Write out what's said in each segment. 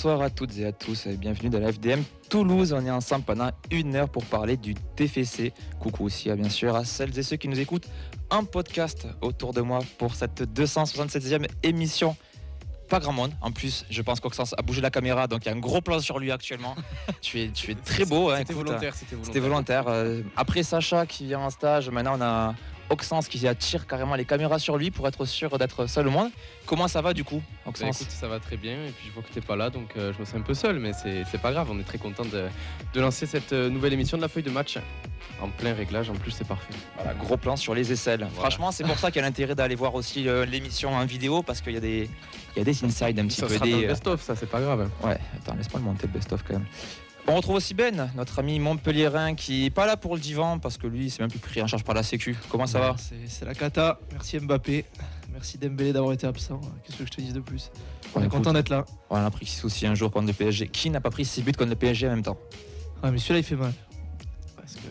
Bonsoir à toutes et à tous et bienvenue dans la FDM Toulouse. On est ensemble pendant 1 heure pour parler du TFC. Coucou aussi bien sûr à celles et ceux qui nous écoutent en podcast autour de moi pour cette 267e émission. Pas grand monde. En plus, je pense qu'Oxens a bougé la caméra, donc il y a un gros plan sur lui actuellement. tu es très beau. C'était volontaire. C'était volontaire. Après Sacha qui vient en stage, maintenant on a Oxens qui attire carrément les caméras sur lui pour être sûr d'être seul au monde. Comment ça va du coup, Oxens ? Écoute, ça va très bien. Et puis je vois que t'es pas là, donc je me sens un peu seul, mais c'est pas grave. On est très content de lancer cette nouvelle émission de la feuille de match. En plein réglage, en plus c'est parfait. Voilà, gros plan sur les aisselles. Voilà. Franchement, c'est pour ça qu'il y a l'intérêt d'aller voir aussi l'émission en vidéo parce qu'il y a des insides un petit ça peu. Ça sera dans le best-of, ça c'est pas grave. Ouais, attends, laisse-moi le monter le best-of quand même. On retrouve aussi Ben, notre ami montpelliérain qui est pas là pour le divan parce que lui, il s'est même plus pris en charge par la Sécu. Comment ça va ? C'est la cata. Merci Mbappé. Merci Dembélé d'avoir été absent. Qu'est-ce que je te dise de plus ? On est content d'être là. On a pris 6 soucis un jour contre le PSG. Qui n'a pas pris 6 buts contre le PSG en même temps ? Ouais, mais celui-là, il fait mal. Parce que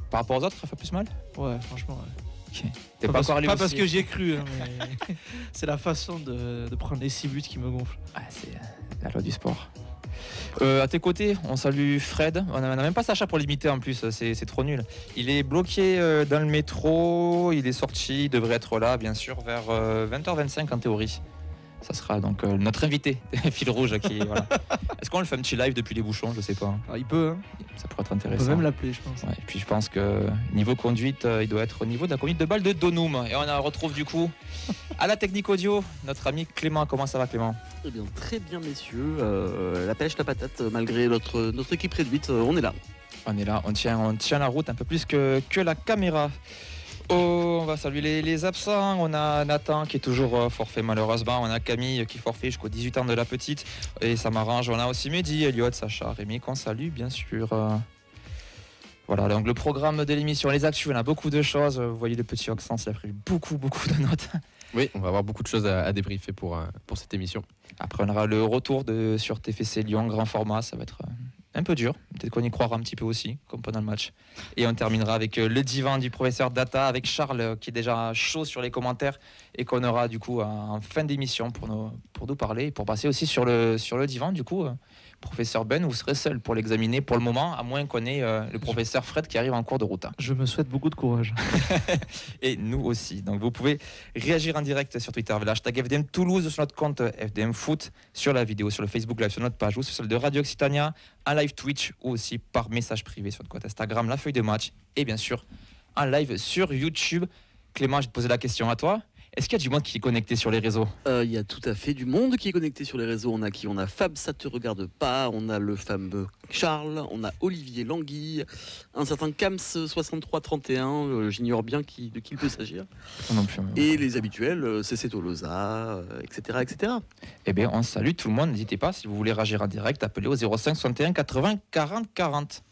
par rapport aux autres, ça fait plus mal ? Ouais, franchement, ouais. Okay. T'es pas parce que j'y ai cru, hein, mais c'est la façon de prendre les 6 buts qui me gonfle. Ah, c'est la loi du sport. À tes côtés, on salue Fred. On n'a même pas Sacha pour l'imiter en plus, c'est trop nul. Il est bloqué dans le métro, il est sorti, il devrait être là bien sûr vers 20h25 en théorie. Ça sera donc notre invité, Fil Rouge. Voilà. Est-ce qu'on le fait un petit live depuis les bouchons ? Je sais pas. Ah, il peut, hein. Ça pourrait être intéressant. On peut même l'appeler, je pense. Ouais, et puis je pense que niveau conduite, il doit être au niveau de la conduite de balle de Donum. Et on retrouve du coup à la technique audio notre ami Clément. Comment ça va Clément ? Eh bien, très bien messieurs. La pêche, la patate, malgré notre équipe réduite, on est là. On est là, on tient la route un peu plus que la caméra. Oh, on va saluer les absents. On a Nathan qui est toujours forfait malheureusement. On a Camille qui est forfait jusqu'aux 18 ans de la petite. Et ça m'arrange. On a aussi Mehdi, Elliot, Sacha, Rémi qu'on salue bien sûr. Voilà, donc le programme de l'émission, les actus, on a beaucoup de choses. Vous voyez le petit Oxens, il a pris beaucoup de notes. Oui, on va avoir beaucoup de choses à débriefer pour cette émission. Après, on aura le retour sur TFC Lyon, grand format. Ça va être un peu dur, peut-être qu'on y croira un petit peu aussi, comme pendant le match. Et on terminera avec le divan du professeur Data, avec Charles qui est déjà chaud sur les commentaires et qu'on aura du coup en fin d'émission pour nous parler et pour passer aussi sur le divan du coup. Professeur Ben, vous serez seul pour l'examiner pour le moment, à moins qu'on ait le professeur Fred qui arrive en cours de route. Je me souhaite beaucoup de courage. Et nous aussi. Donc vous pouvez réagir en direct sur Twitter avec l'hashtag FDM Toulouse, sur notre compte FDM Foot, sur la vidéo, sur le Facebook Live, sur notre page ou sur celle de Radio Occitania, en live Twitch ou aussi par message privé sur notre compte Instagram, la feuille de match et bien sûr en live sur YouTube. Clément, je vais te poser la question à toi. Est-ce qu'il y a du monde qui est connecté sur les réseaux ? Il y a tout à fait du monde qui est connecté sur les réseaux. On a Fab, ça te regarde pas. On a le fameux Charles. On a Olivier Languille. Un certain Kams 6331. J'ignore bien de qui il peut s'agir. Non plus. Et les habituels, CC Tolosa, etc., etc. Eh bien, on salue tout le monde. N'hésitez pas, si vous voulez réagir en direct, appelez au 05 61 80 40 40.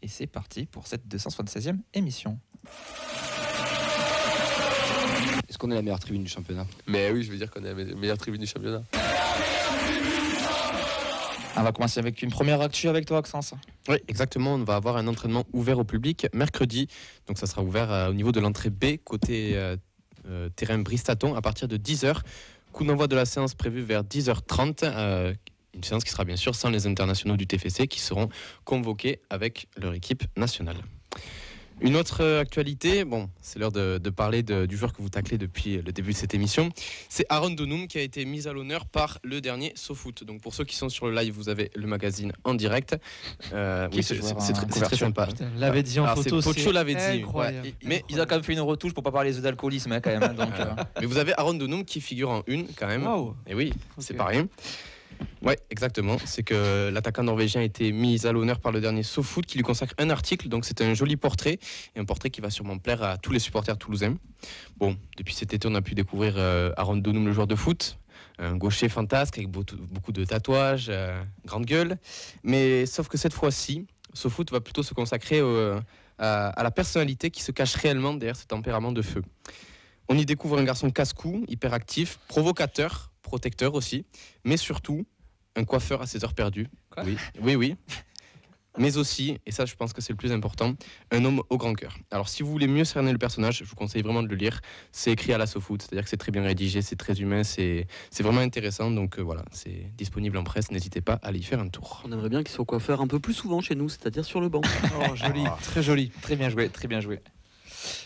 Et c'est parti pour cette 276e émission. Est-ce qu'on est la meilleure tribune du championnat ? Mais oui, je veux dire qu'on est la meilleure tribune du championnat. On va commencer avec une première actu avec toi, Oxens. Oui, exactement. On va avoir un entraînement ouvert au public mercredi. Donc ça sera ouvert au niveau de l'entrée B, côté terrain Bristaton, à partir de 10h. Coup d'envoi de la séance prévue vers 10h30. Une séance qui sera bien sûr sans les internationaux du TFC qui seront convoqués avec leur équipe nationale. Une autre actualité, c'est l'heure de parler du joueur que vous taclez depuis le début de cette émission. C'est Aaron Donum qui a été mis à l'honneur par le dernier SoFoot. Donc pour ceux qui sont sur le live, vous avez le magazine en direct. Oui, c'est très sympa. Putain, l'avait dit en photo, c'est Pocho l'avait dit. Ouais. Mais ils ont quand même fait une retouche pour pas parler d'alcoolisme quand même. Donc, Mais vous avez Aaron Donum qui figure en une quand même. Wow. Et oui, c'est pas rien. Ouais, exactement. C'est que l'attaquant norvégien a été mis à l'honneur par le dernier SoFoot qui lui consacre un article. Donc c'est un joli portrait et un portrait qui va sûrement plaire à tous les supporters toulousains. Bon, depuis cet été, on a pu découvrir Aaron Donum, le joueur de foot. Un gaucher fantasque avec beaucoup de tatouages, grande gueule. Mais sauf que cette fois-ci, SoFoot va plutôt se consacrer à la personnalité qui se cache réellement derrière ce tempérament de feu. On y découvre un garçon casse-cou, hyperactif, provocateur, protecteur aussi, mais surtout un coiffeur à ses heures perdues. Quoi ? Oui. mais aussi, et ça je pense que c'est le plus important, un homme au grand cœur. Alors si vous voulez mieux cerner le personnage, je vous conseille vraiment de le lire. C'est écrit à la SoFoot, c'est-à-dire que c'est très bien rédigé, c'est très humain, c'est vraiment intéressant. Donc voilà, c'est disponible en presse, n'hésitez pas à aller y faire un tour. On aimerait bien qu'il soit coiffeur un peu plus souvent chez nous, c'est-à-dire sur le banc. Oh, joli, très joli. Très bien joué, très bien joué.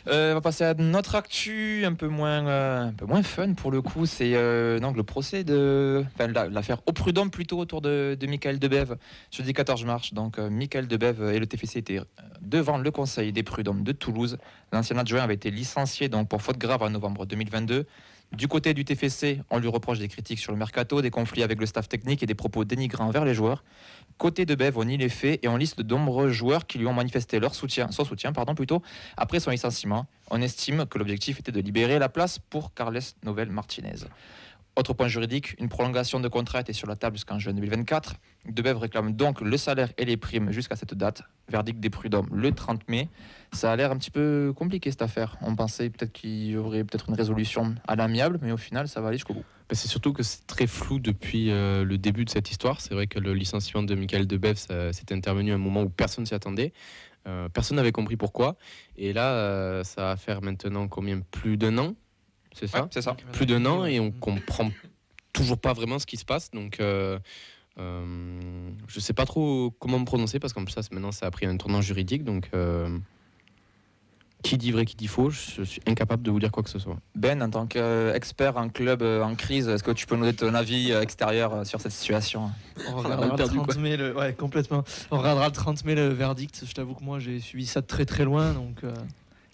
On va passer à notre actu un peu moins fun pour le coup. C'est donc le procès l'affaire au prud'homme plutôt autour de Michael Debève. Jeudi 14 mars, donc Michael Debève et le TFC étaient devant le conseil des prud'hommes de Toulouse. L'ancien adjoint avait été licencié donc pour faute grave en novembre 2022. Du côté du TFC, on lui reproche des critiques sur le mercato, des conflits avec le staff technique et des propos dénigrants envers les joueurs. Côté Debève, on nie les faits et on liste de nombreux joueurs qui lui ont manifesté son soutien après son licenciement. On estime que l'objectif était de libérer la place pour Carles Novel Martinez. Autre point juridique, une prolongation de contrat était sur la table jusqu'en juin 2024. Debève réclame donc le salaire et les primes jusqu'à cette date. Verdict des prud'hommes le 30 mai. Ça a l'air un petit peu compliqué cette affaire. On pensait peut-être qu'il y aurait peut-être une résolution à l'amiable, mais au final, ça va aller jusqu'au bout. C'est surtout que c'est très flou depuis le début de cette histoire. C'est vrai que le licenciement de Michael Debève, c'était intervenu à un moment où personne ne s'y attendait. Personne n'avait compris pourquoi. Et là, ça va faire maintenant plus d'1 an. C'est ça, ouais, c'est ça. Plus d'1 an et on comprend toujours pas vraiment ce qui se passe. Donc, je sais pas trop comment me prononcer parce qu'en plus, maintenant, ça a pris un tournant juridique. Donc, qui dit vrai, qui dit faux, je suis incapable de vous dire quoi que ce soit. Ben, en tant qu'expert en club en crise, est-ce que tu peux nous donner ton avis extérieur sur cette situation ? On regardera le 30 mai, ouais, complètement. On regardera le 30 mai le verdict. Je t'avoue que moi, j'ai suivi ça de très très loin. Donc,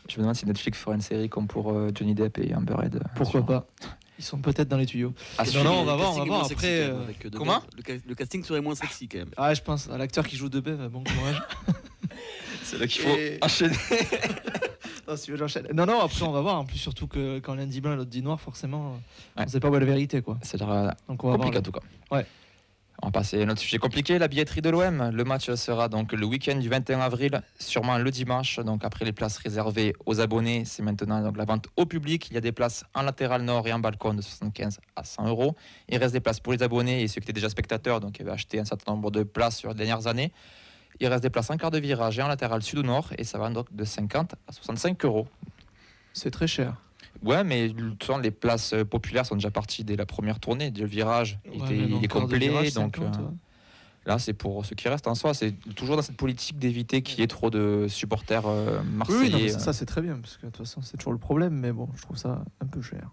je me demande si Netflix ferait une série comme pour Johnny Depp et Amber Heard. Pourquoi pas ? Ils sont peut-être dans les tuyaux. Non, on va voir après. Comment ? Le casting serait moins sexy quand même. Ah, je pense à l'acteur qui joue Debève. Bon courage. C'est là qu'il faut enchaîner. Non, si tu veux, j'enchaîne. Non, après on va voir. En plus, surtout que quand l'un dit blanc et l'autre dit noir, forcément, on sait pas où est la vérité, quoi. C'est donc on va compliqué voir, en tout cas. Ouais. On va passer à notre sujet compliqué, la billetterie de l'OM. Le match sera donc le week-end du 21 avril, sûrement le dimanche. Donc après les places réservées aux abonnés, c'est maintenant donc la vente au public. Il y a des places en latéral nord et en balcon de 75 à 100 €. Il reste des places pour les abonnés et ceux qui étaient déjà spectateurs, donc qui avaient acheté un certain nombre de places sur les dernières années. Il reste des places en quart de virage et en latéral sud ou nord et ça va donc de 50 à 65 €. C'est très cher. Ouais, mais les places populaires sont déjà parties dès la première tournée. Le virage il est complet. Virage, donc 50, là, c'est pour ceux qui restent en soi. C'est toujours dans cette politique d'éviter qu'il y ait trop de supporters marseillais. Oui, ça c'est très bien, parce que de toute façon, c'est toujours le problème. Mais bon, je trouve ça un peu cher.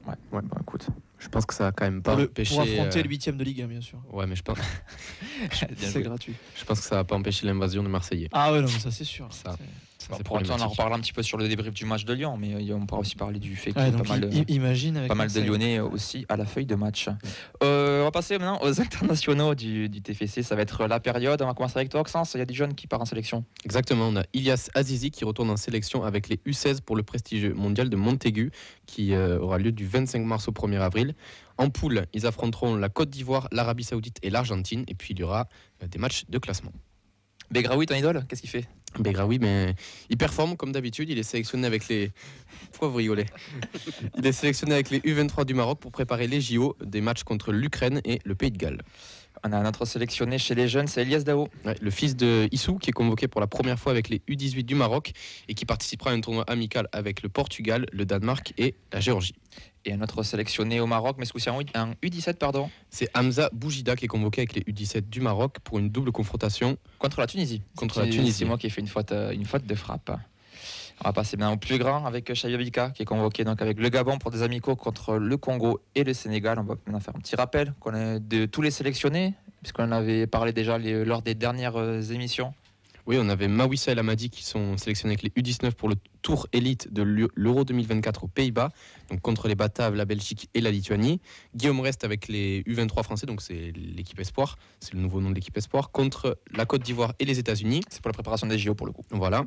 Ouais. Bon, écoute. Je pense que ça va quand même pas empêcher. Pour affronter le 8e de Ligue 1, bien sûr. Ouais, mais je pense. C'est gratuit. Je pense que ça va pas empêcher l'invasion de Marseillais. Ah ouais, non, mais ça c'est sûr. Pour l'instant, on en reparle un petit peu sur le débrief du match de Lyon, mais on pourra aussi parler du fait qu'il y a donc pas mal de Lyonnais aussi à la feuille de match. On va passer maintenant aux internationaux du TFC. Ça va être la période. On va commencer avec toi, Oxens. Il y a des jeunes qui partent en sélection. Exactement. On a Ilyas Azizi qui retourne en sélection avec les U16 pour le prestigieux mondial de Montaigu qui aura lieu du 25 mars au 1er avril. En poule, ils affronteront la Côte d'Ivoire, l'Arabie Saoudite et l'Argentine. Et puis il y aura des matchs de classement. Begraoui, ton idole, qu'est-ce qu'il fait ? Begraoui, mais il performe comme d'habitude. Il est sélectionné avec les. Pourquoi vous rigolez ? Il est sélectionné avec les U23 du Maroc pour préparer les JO, des matchs contre l'Ukraine et le Pays de Galles. On a un autre sélectionné chez les jeunes, c'est Elias Dao. Ouais, le fils de Issou, qui est convoqué pour la première fois avec les U18 du Maroc et qui participera à un tournoi amical avec le Portugal, le Danemark et la Géorgie. Et un autre sélectionné au Maroc, mais c'est un U17, pardon. C'est Hamza Boujida qui est convoqué avec les U17 du Maroc pour une double confrontation. Contre la Tunisie. C'est moi qui ai fait une faute de frappe. On va passer maintenant au plus grand avec Chabi Abika qui est convoqué donc avec le Gabon pour des amicaux contre le Congo et le Sénégal. On va maintenant faire un petit rappel qu'on a de tous les sélectionnés, puisqu'on en avait parlé déjà lors des dernières émissions. Oui, on avait Mawissa El Amadi qui sont sélectionnés avec les U19 pour le tour élite de l'Euro 2024 aux Pays-Bas, donc contre les Bataves, la Belgique et la Lituanie. Guillaume Rest avec les U23 français, donc c'est l'équipe Espoir, c'est le nouveau nom de l'équipe Espoir, contre la Côte d'Ivoire et les États-Unis. C'est pour la préparation des JO pour le coup. Voilà.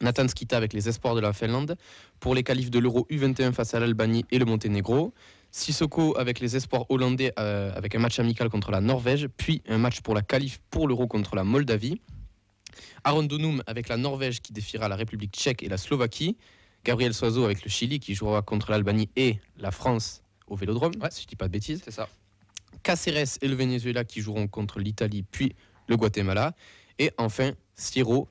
Nathan Skita avec les Espoirs de la Finlande pour les qualifs de l'Euro U21 face à l'Albanie et le Monténégro. Sissoko avec les Espoirs hollandais avec un match amical contre la Norvège, puis un match pour la qualif pour l'Euro contre la Moldavie. Aaron Donum avec la Norvège qui défiera la République tchèque et la Slovaquie. Gabriel Soiseau avec le Chili qui jouera contre l'Albanie et la France au Vélodrome, si je ne dis pas de bêtises. C'est ça. Cáceres et le Venezuela qui joueront contre l'Italie puis le Guatemala. Et enfin,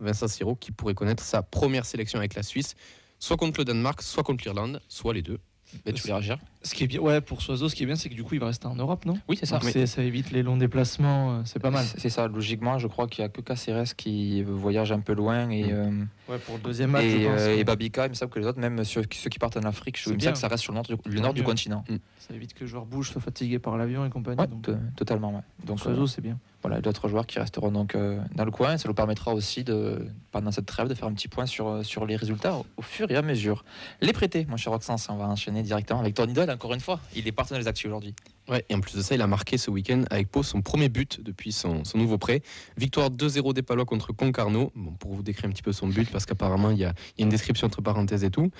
Vincent Siro, qui pourrait connaître sa première sélection avec la Suisse, soit contre le Danemark, soit contre l'Irlande, soit les deux. Ben, tu voulais réagir? Ce qui est bien, ouais, pour Soiseau, ce qui est bien, c'est que du coup, il va rester en Europe, non? Oui, c'est ça. Donc ça évite les longs déplacements, c'est pas mal. C'est ça, logiquement, je crois qu'il n'y a que Caceres qui voyage un peu loin et, Ouais, pour le deuxième match, je pense. et Babika, il me semble que les autres, même ceux qui partent en Afrique, il me semble que ça reste sur le nord du continent. Ça évite que le joueur bouge, soit fatigué par l'avion et compagnie. Ouais, donc, totalement. Ouais. Donc, Soiseau, c'est bien. voilà, d'autres joueurs qui resteront donc dans le coin. Ça nous permettra aussi, pendant cette trêve, de faire un petit point sur les résultats au fur et à mesure. Les prêtés, mon cher Roxence, on va enchaîner directement avec ton idole, encore une fois. Il est partenaire des actus aujourd'hui. Ouais, et en plus de ça, il a marqué ce week-end avec Pau son premier but depuis son nouveau prêt. Victoire 2-0 des Palois contre Concarneau. Bon, pour vous décrire un petit peu son but, parce qu'apparemment, il y a une description entre parenthèses et tout.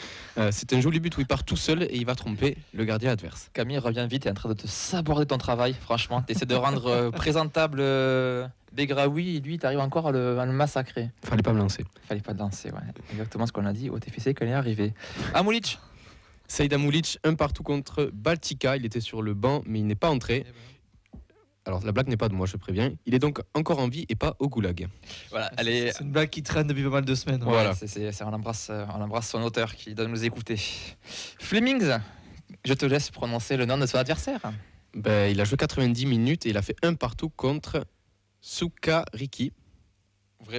C'est un joli but où il part tout seul et il va tromper le gardien adverse. Camille, reviens vite, tu es en train de te saborder ton travail. Franchement, tu essaies de rendre présentable Begraoui et lui, tu arrives encore à le massacrer. Fallait pas me lancer. Fallait pas danser, ouais. Exactement ce qu'on a dit au TFC quand il est arrivé. Amoulic. Saïd Amoulic, un partout contre Baltika. Il était sur le banc, mais il n'est pas entré. Alors, la blague n'est pas de moi, je préviens. Il est donc encore en vie et pas au goulag. Voilà, C'est une blague qui traîne depuis pas mal de semaines. Voilà. On embrasse son auteur qui doit nous écouter. Flemings, je te laisse prononcer le nom de son adversaire. Ben, il a joué 90 minutes et il a fait un partout contre Sukariki.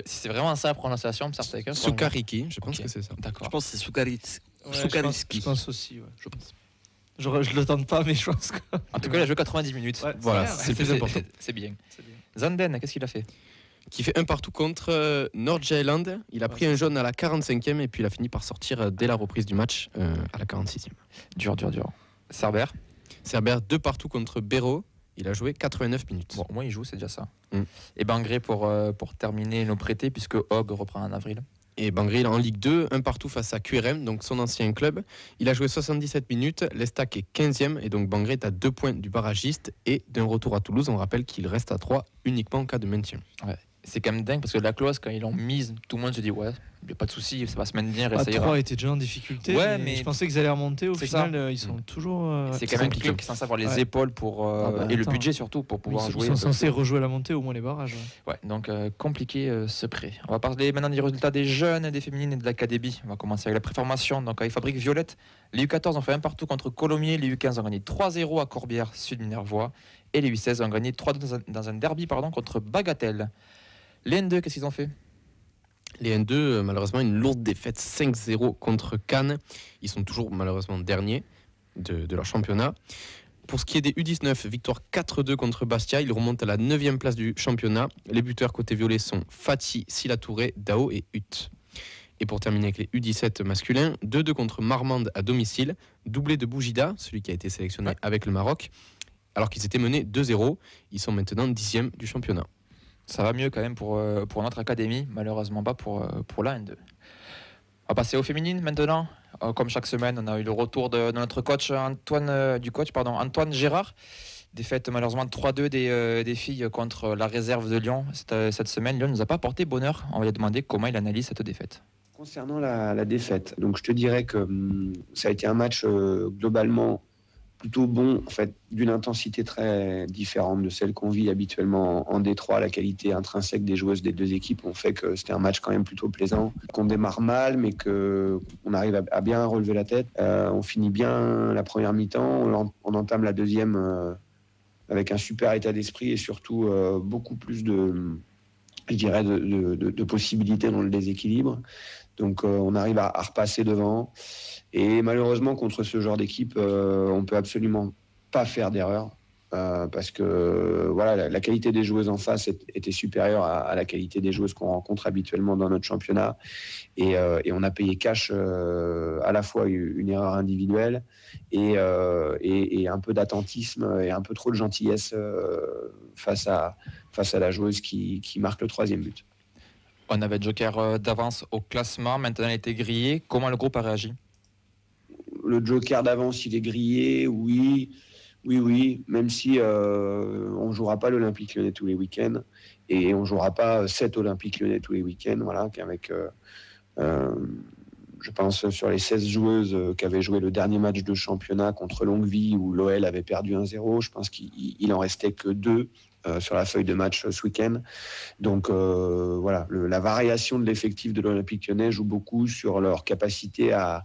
C'est vraiment ça la prononciation, Sukariki, je pense Ok. que c'est ça. D'accord. Je pense que c'est Sukaritz. Ouais, Sukariski. je pense aussi, ouais. Je le tente pas, mais je pense que. En tout cas, il a joué 90 minutes. Ouais, Voilà, c'est c'est le plus important. C'est bien. C'est bien. Zanden, qu'est-ce qu'il a fait? Qui fait un partout contre Nordjylland. Il a pris un jaune à la 45e et puis il a fini par sortir dès la reprise du match à la 46e. Dur. Cerber. Cerber, 2 partout contre Béraud. Il a joué 89 minutes. Bon, au moins il joue, c'est déjà ça. Mm. Et Bangré pour terminer nos prêtés, puisque Hogg reprend en avril. Et Bangré en Ligue 2, un partout face à QRM, donc son ancien club. Il a joué 77 minutes, l'Estac est 15e et donc Bangré est à 2 points du barragiste et d'un retour à Toulouse. On rappelle qu'il reste à 3 uniquement en cas de maintien. C'est quand même dingue parce que la clause, quand ils l'ont mise, tout le monde se dit ouais, il n'y a pas de souci, ça va se maintenir et ça ira. 3 était déjà en difficulté. Ouais, mais mais je pensais qu'ils allaient remonter. Au c'est final, ça. ils sont toujours. C'est quand même compliqué. quelqu'un qui est censé avoir les Ouais. épaules et le attends. budget surtout pour pouvoir jouer. Ils sont un peu censés plus. rejouer la montée, au moins les barrages. Ouais, donc compliqué ce prêt. On va parler maintenant des résultats des jeunes, des féminines et de l'académie. On va commencer avec la préformation. Donc avec Fabrique Violette, les U14 ont fait un partout contre Colomiers, les U15 ont gagné 3-0 à Corbière, Sud Minervois, et les U16 ont gagné 3-2 dans un derby contre Bagatelle. Les N2, qu'est-ce qu'ils ont fait? Les N2, malheureusement, une lourde défaite 5-0 contre Cannes. Ils sont toujours malheureusement derniers de leur championnat. Pour ce qui est des U19, victoire 4-2 contre Bastia. Ils remontent à la 9e place du championnat. Les buteurs côté violet sont Fati, Sila Touré, Dao et Hutt. Et pour terminer avec les U17 masculins, 2-2 contre Marmande à domicile. Doublé de Boujida, celui qui a été sélectionné avec le Maroc. Alors qu'ils étaient menés 2-0. Ils sont maintenant 10e du championnat. Ça va mieux quand même pour notre académie, malheureusement pas pour la N2. On va passer aux féminines maintenant. Comme chaque semaine, on a eu le retour de notre coach Antoine Gérard. Défaite malheureusement 3-2 des filles contre la réserve de Lyon. Cette semaine, Lyon ne nous a pas porté bonheur. On va lui demander comment il analyse cette défaite. Concernant la défaite, donc je te dirais que ça a été un match globalement plutôt bon, en fait, d'une intensité très différente de celle qu'on vit habituellement en Détroit. La qualité intrinsèque des joueuses des deux équipes ont fait que c'était un match quand même plutôt plaisant, qu'on démarre mal, mais qu'on arrive à bien relever la tête. On finit bien la première mi-temps, on entame la deuxième avec un super état d'esprit et surtout beaucoup plus de possibilités dans le déséquilibre. Donc on arrive à repasser devant. Et malheureusement, contre ce genre d'équipe, on peut absolument pas faire d'erreur parce que voilà, la qualité des joueuses en face était supérieure à la qualité des joueuses qu'on rencontre habituellement dans notre championnat. Et on a payé cash à la fois une erreur individuelle et un peu d'attentisme et un peu trop de gentillesse face à la joueuse qui marque le troisième but. On avait Joker d'avance au classement, maintenant il a été grillé. Comment le groupe a réagi? Le joker d'avance, il est grillé, oui, même si on ne jouera pas l'Olympique Lyonnais tous les week-ends et on ne jouera pas 7 Olympiques Lyonnais tous les week-ends, voilà, qu'avec, je pense, sur les 16 joueuses qui avaient joué le dernier match de championnat contre Longueville où l'OL avait perdu 1-0, je pense qu'il en restait que 2 sur la feuille de match ce week-end. Donc voilà, la variation de l'effectif de l'Olympique Lyonnais joue beaucoup sur leur capacité à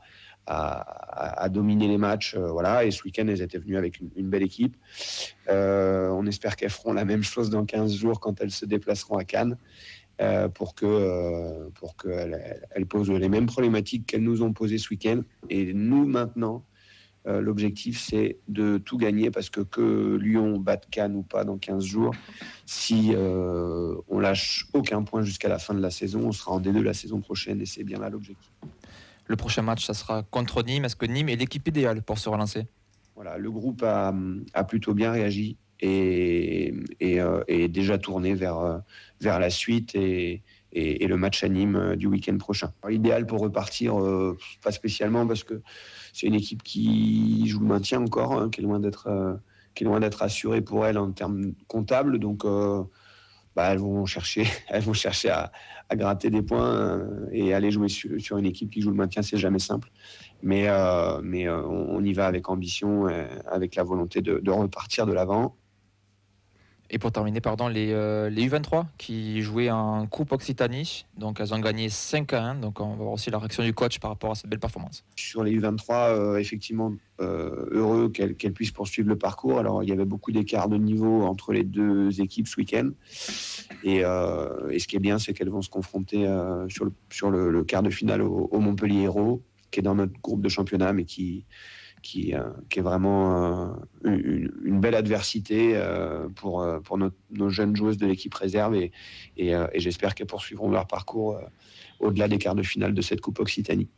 dominer les matchs. Voilà. Et ce week-end, elles étaient venues avec une belle équipe. On espère qu'elles feront la même chose dans 15 jours quand elles se déplaceront à Cannes. Pour qu'elles posent les mêmes problématiques qu'elles nous ont posées ce week-end. Et nous, maintenant, l'objectif, c'est de tout gagner parce que Lyon batte Cannes ou pas dans 15 jours, si on lâche aucun point jusqu'à la fin de la saison, on sera en D2 la saison prochaine et c'est bien là l'objectif. Le prochain match, ça sera contre Nîmes. Est-ce que Nîmes est l'équipe idéale pour se relancer ? Voilà, le groupe a plutôt bien réagi et déjà tourné vers la suite et le match à Nîmes du week-end prochain. Alors, idéal pour repartir, pas spécialement parce que c'est une équipe qui joue le maintien encore, hein, qui est loin d'être assurée pour elle en termes comptables. Donc elles vont chercher à gratter des points et aller jouer sur une équipe qui joue le maintien, c'est jamais simple. Mais on y va avec ambition, avec la volonté de repartir de l'avant. Et pour terminer, les U23 qui jouaient en Coupe Occitanie, donc elles ont gagné 5-1, donc on va voir aussi la réaction du coach par rapport à cette belle performance. Sur les U23, effectivement, heureux qu'elles puissent poursuivre le parcours. Alors il y avait beaucoup d'écart de niveau entre les deux équipes ce week-end. Et ce qui est bien, c'est qu'elles vont se confronter sur le quart de finale au Montpellier Hérault, qui est dans notre groupe de championnat, mais qui est vraiment une belle adversité pour nos jeunes joueuses de l'équipe réserve et j'espère qu'elles poursuivront leur parcours au-delà des quarts de finale de cette Coupe Occitanie.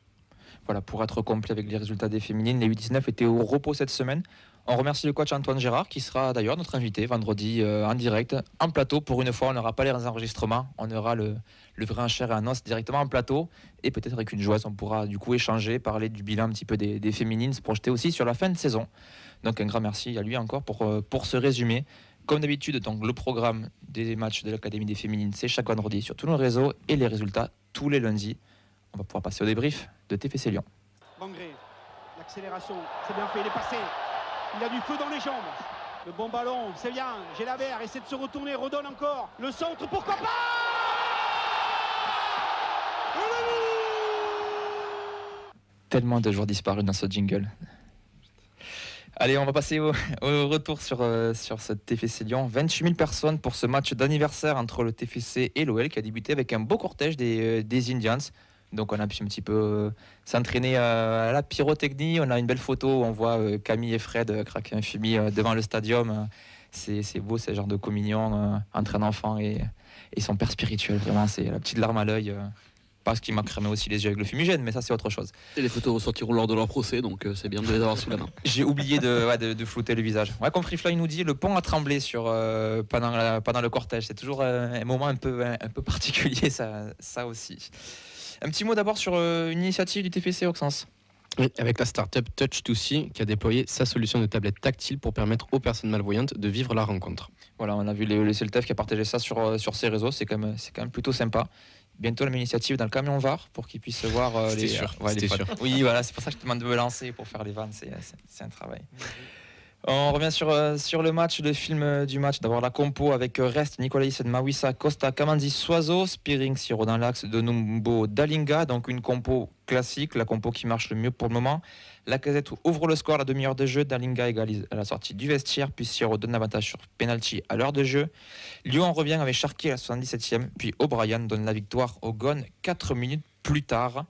Voilà, pour être complet avec les résultats des féminines, les U19 étaient au repos cette semaine. On remercie le coach Antoine Gérard qui sera d'ailleurs notre invité vendredi en direct, en plateau. Pour une fois, on n'aura pas les enregistrements, on aura le vrai en chair et en os directement en plateau et peut-être avec une joueuse, on pourra du coup échanger, parler du bilan un petit peu des féminines, se projeter aussi sur la fin de saison. Donc un grand merci à lui encore pour ce résumé. Comme d'habitude, donc le programme des matchs de l'Académie des féminines, c'est chaque vendredi sur tous nos réseaux et les résultats tous les lundis. On va pouvoir passer au débrief de TFC Lyon. Bangré, l'accélération, c'est bien fait, il est passé. Il a du feu dans les jambes. Le bon ballon, c'est bien. Gélabert essaie de se retourner, redonne encore. Le centre, pourquoi pas? Tellement de jours disparus dans ce jingle. Allez, on va passer au retour sur ce TFC Lyon. 28 000 personnes pour ce match d'anniversaire entre le TFC et l'OL qui a débuté avec un beau cortège des Indians. Donc on a pu un petit peu s'entraîner à la pyrotechnie. On a une belle photo où on voit Camille et Fred craquer un fumier devant le stadium. C'est beau, c'est le genre de communion entre un enfant et son père spirituel. Vraiment, c'est la petite larme à l'œil. Parce qu'il m'a cramé aussi les yeux avec le fumigène, mais ça c'est autre chose. Et les photos ressortiront lors de leur procès, donc c'est bien de les avoir sous la main. J'ai oublié de flouter le visage. Ouais, comme Free Fly nous dit, le pont a tremblé pendant le cortège. C'est toujours un moment un peu particulier, ça aussi. Un petit mot d'abord sur une initiative du TFC Auxence. Oui, avec la start-up Touch2See qui a déployé sa solution de tablette tactile pour permettre aux personnes malvoyantes de vivre la rencontre. Voilà, on a vu le CLTF qui a partagé ça sur ses réseaux, c'est quand même plutôt sympa. Bientôt la même initiative dans le camion VAR pour qu'ils puissent voir C'était sûr. Oui, voilà, c'est pour ça que je te demande de me lancer pour faire les vannes, c'est un travail. On revient sur le match, le film du match. D'abord la compo avec Rest, Nicolas Hyssen, Mawissa, Costa, Kamandi, Soiseau, Spearing, Siro dans l'axe de Numbo, Dalinga. Donc une compo classique, la compo qui marche le mieux pour le moment. Lacazette ouvre le score à la demi-heure de jeu. Dalinga égalise à la sortie du vestiaire. Puis Siro donne l'avantage sur penalty à l'heure de jeu. Lyon revient avec Charky à la 77e. Puis O'Brien donne la victoire au Gone 4 minutes plus tard.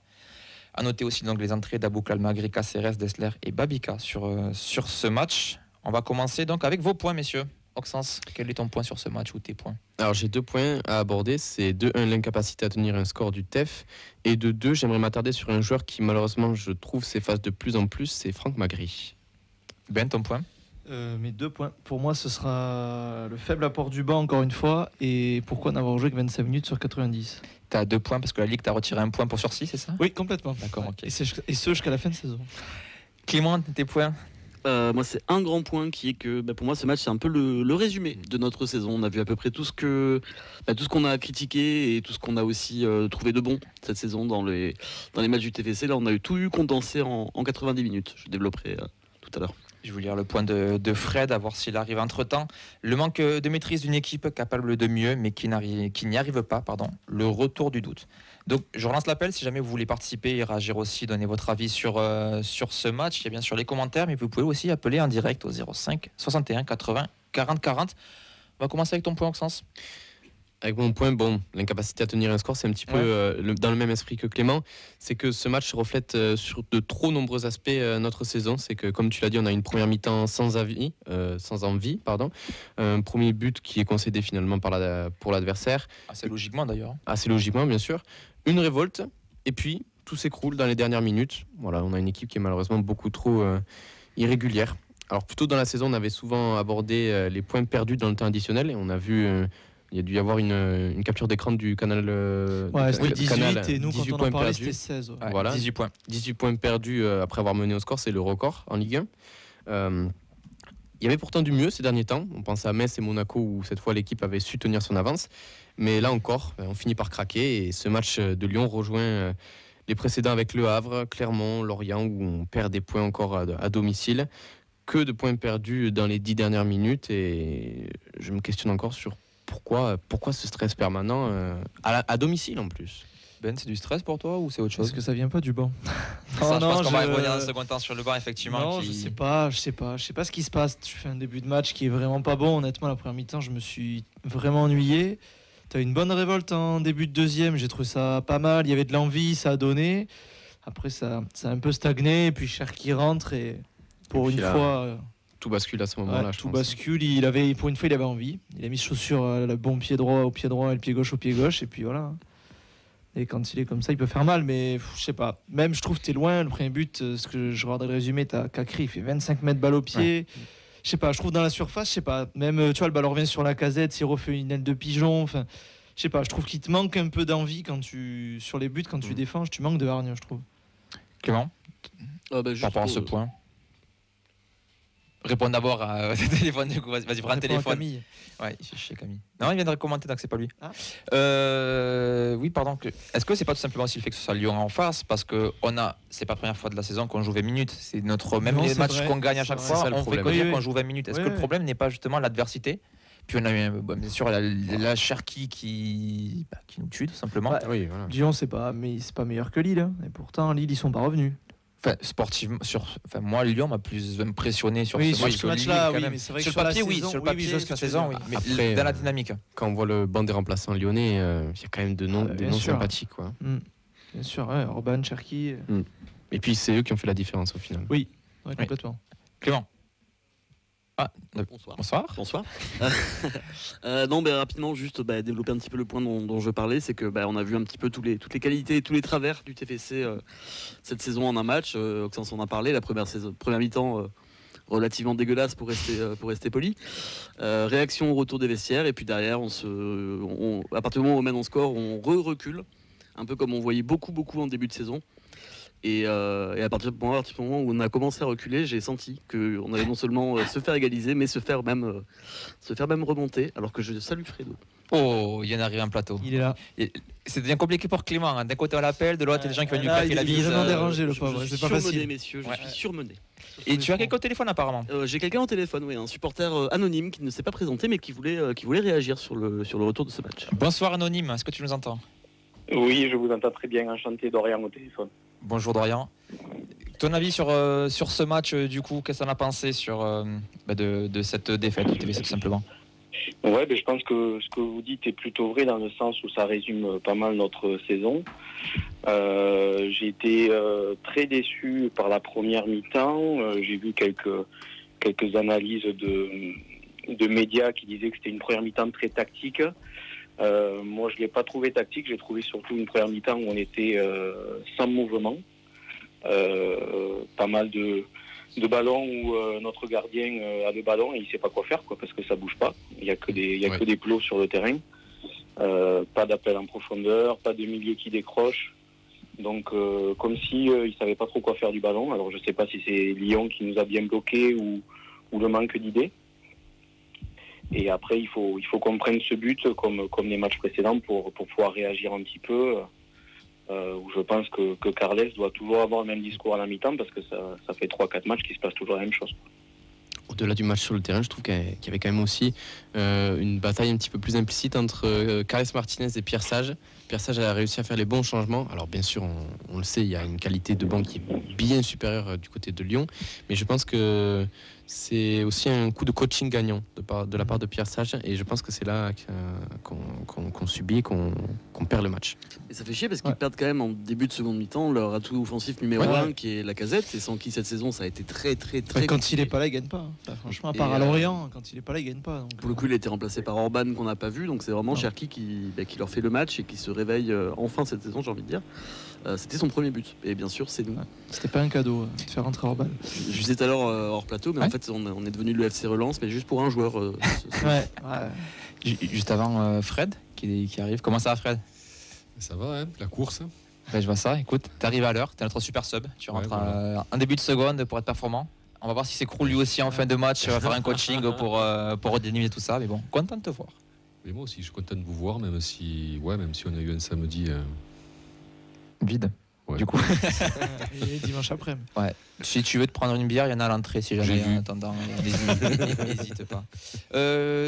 A noter aussi donc les entrées d'Abouk Almagri, Caceres, Dessler et Babika sur ce match. On va commencer donc avec vos points, messieurs. Auxence, quel est ton point sur ce match ou tes points? Alors j'ai 2 points à aborder. C'est de 1, l'incapacité à tenir un score du TEF. Et de 2, j'aimerais m'attarder sur un joueur qui malheureusement je trouve s'efface de plus en plus, c'est Franck Magri. Ben, ton point? Mes 2 points. Pour moi, ce sera le faible apport du banc encore une fois. Et pourquoi n'avoir joué que 25 minutes sur 90? Tu as 2 points parce que la Ligue t'a retiré un point pour sursis, c'est ça? Oui, complètement. D'accord, ok. Et ce jusqu'à la fin de saison. Clément, tes points? Moi, c'est un grand point qui est que pour moi, ce match, c'est un peu le résumé de notre saison. On a vu à peu près tout ce qu'on a critiqué et tout ce qu'on a aussi trouvé de bon cette saison dans les matchs du TFC. Là, on a tout eu condensé en 90 minutes. Je développerai tout à l'heure. Je vais lire le point de Fred, à voir s'il arrive entre-temps. Le manque de maîtrise d'une équipe capable de mieux, mais qui n'y arrive pas. Le retour du doute. Donc, je relance l'appel. Si jamais vous voulez participer et réagir aussi, donner votre avis sur ce match. Il y a bien sûr les commentaires, mais vous pouvez aussi appeler en direct au 05 61 80 40 40. On va commencer avec ton point, Maxence. Avec mon point, l'incapacité à tenir un score, c'est un petit peu dans le même esprit que Clément. C'est que ce match reflète sur de trop nombreux aspects notre saison. C'est que, comme tu l'as dit, on a une première mi-temps sans envie. Un premier but qui est concédé finalement pour l'adversaire. Assez logiquement d'ailleurs. Assez logiquement, bien sûr. Une révolte, et puis tout s'écroule dans les dernières minutes. Voilà, on a une équipe qui est malheureusement beaucoup trop irrégulière. Alors, plus tôt dans la saison, on avait souvent abordé les points perdus dans le temps additionnel, et on a vu... il y a dû y avoir une capture d'écran du canal. C'était 18 canal, et nous, 18 quand on points en parlait, perdus. c'était 16. Ouais. Voilà, 18 points. 18 points perdus après avoir mené au score, c'est le record en Ligue 1. Il y avait pourtant du mieux ces derniers temps. On pense à Metz et Monaco où cette fois l'équipe avait su tenir son avance. Mais là encore, on finit par craquer. Et ce match de Lyon rejoint les précédents avec Le Havre, Clermont, Lorient où on perd des points encore à domicile. Que de points perdus dans les 10 dernières minutes. Et je me questionne encore sur pourquoi ce stress permanent à domicile en plus. Ben, c'est du stress pour toi ou c'est autre chose? Parce que ça vient pas du banc. Je pense qu'on va revenir dans un second temps sur le banc, effectivement. Non, je sais pas ce qui se passe. Tu fais un début de match qui est vraiment pas bon. Honnêtement, la première mi-temps, je me suis vraiment ennuyé. Tu as une bonne révolte en début de deuxième. J'ai trouvé ça pas mal. Il y avait de l'envie, ça a donné. Après, ça a un peu stagné. Et puis, Cherki rentre et pour une fois. Tout bascule à ce moment-là. Tout bascule. Pour une fois, il avait envie. Il a mis chaussure le bon pied droit au pied droit et le pied gauche au pied gauche. Et puis voilà. Et quand il est comme ça, il peut faire mal. Mais je sais pas. Même, je trouve que t'es loin. Le premier but, ce que je regarde le résumé, t'as Kakri, il fait 25 mètres balle au pied. Ouais. Je sais pas. Je trouve dans la surface, je sais pas. Même, tu vois, le ballon revient sur la casette. S'il refait une aile de pigeon. Enfin, je sais pas. Je trouve qu'il te manque un peu d'envie sur les buts, quand tu défends. Tu manques de hargne, je trouve. Clément, par rapport à ce point. Réponds d'abord à ce téléphone, du coup. Vas-y, prends un téléphone. Camille. Ouais, il fait chier Camille. Non, il vient de commenter, donc c'est pas lui. Ah. Oui, pardon. Est-ce que c'est pas tout simplement aussi le fait que ce soit Lyon en face? Parce que c'est pas la première fois de la saison qu'on joue 20 minutes. C'est même les matchs qu'on gagne à chaque fois, on fait que dire qu'on joue 20 minutes. Est-ce que le problème n'est pas justement l'adversité? Puis on a eu, bien sûr, la Cherki qui nous tue, tout simplement. Ouais, voilà. Lyon, c'est pas meilleur que Lille. Hein. Et pourtant, Lille, ils sont pas revenus. Enfin, sportivement, moi, Lyon m'a plus impressionné sur ce match-là. Oui, mais c'est vrai sur que le papier, sur le papier, la saison, oui. Mais après, dans la dynamique. Quand on voit le banc des remplaçants lyonnais, il y a quand même des noms sympathiques, quoi. Bien sûr, Orban, Cherki. Et puis c'est eux qui ont fait la différence au final. Oui, complètement. Clément. Bonsoir. Non, rapidement, juste développer un petit peu le point dont je parlais, c'est que on a vu un petit peu toutes les qualités et tous les travers du TFC cette saison en un match. Oxens en a parlé, la première mi-temps relativement dégueulasse pour rester poli. Réaction au retour des vestiaires, et puis derrière, à partir du moment où on mène en score, on recule, un peu comme on voyait beaucoup en début de saison. Et à partir du moment où on a commencé à reculer, j'ai senti qu'on allait non seulement se faire égaliser, mais se faire même remonter, alors que je salue Fredo. Oh, il y en arrive un plateau. Il est là. C'est bien compliqué pour Clément. Hein. D'un côté, on l'appelle, de l'autre, il y a des gens qui viennent lui claquer la bise. Il est vraiment dérangé, le pauvre. C'est pas facile. Messieurs, je suis surmené. Et tu as quelqu'un au téléphone, apparemment? J'ai quelqu'un au téléphone, oui, un supporter anonyme qui ne s'est pas présenté, mais qui voulait réagir sur le retour de ce match. Bonsoir, anonyme. Est-ce que tu nous entends? Oui, je vous entends très bien. Enchanté, Dorian au téléphone. Bonjour Dorian. Ton avis sur ce match, du coup, qu'est-ce que tu en as pensé de cette défaite du TFC, tout simplement? Ouais, je pense que ce que vous dites est plutôt vrai dans le sens où ça résume pas mal notre saison. J'ai été très déçu par la première mi-temps. J'ai vu quelques analyses de médias qui disaient que c'était une première mi-temps très tactique. Moi, je ne l'ai pas trouvé tactique. J'ai trouvé surtout une première mi-temps où on était sans mouvement. Pas mal de ballons où notre gardien a le ballon et il ne sait pas quoi faire, parce que ça ne bouge pas. Il n'y a que des plots sur le terrain. Pas d'appel en profondeur, pas de milieu qui décroche. Donc, comme si il ne savait pas trop quoi faire du ballon. Alors, je ne sais pas si c'est Lyon qui nous a bien bloqués ou le manque d'idées. Et après, il faut qu'on prenne ce but comme les matchs précédents pour pouvoir réagir un petit peu. Où je pense que Carles doit toujours avoir le même discours à la mi-temps parce que ça fait 3-4 matchs qui se passent toujours la même chose. au-delà du match sur le terrain, je trouve qu'il y avait quand même aussi une bataille un petit peu plus implicite entre Carles Martinez et Pierre Sage. Pierre Sage a réussi à faire les bons changements. Alors bien sûr, on le sait, il y a une qualité de banc qui est bien supérieure du côté de Lyon, mais je pense que c'est aussi un coup de coaching gagnant de la part de Pierre Sage, et je pense que c'est là qu'on subit et qu'on perd le match. Et ça fait chier parce qu'ils perdent quand même en début de seconde mi-temps leur atout offensif numéro 1 qui est Lacazette, et sans qui cette saison ça a été très quand compliqué. il est pas là, il gagne pas. Enfin, franchement, à part à Lorient, quand il est pas là, il gagne pas. Donc, pour le coup, il a été remplacé par Orban qu'on n'a pas vu, donc c'est vraiment Cherki qui leur fait le match et qui se réveille enfin cette saison, j'ai envie de dire. C'était son premier but, et bien sûr c'est nous. C'était pas un cadeau de faire rentrer Orban. Je disais tout à l'heure hors plateau, mais en fait on est devenu le FC Relance, mais juste pour un joueur. Juste avant Fred qui arrive. Comment ça va, Fred? Ça va, la course. Je vois ça. Écoute, t'arrives à l'heure, t'es notre super sub. Tu rentres en début de seconde pour être performant. On va voir si c'est Krul lui aussi en fin de match. On va faire un coaching pour redynamiser tout ça. Mais bon, content de te voir. Mais moi aussi, je suis content de vous voir, même si on a eu un samedi vide. Ouais. Du coup. Et dimanche après. Ouais. Si tu veux te prendre une bière, il y en a à l'entrée si jamais en attendant. N'hésite pas.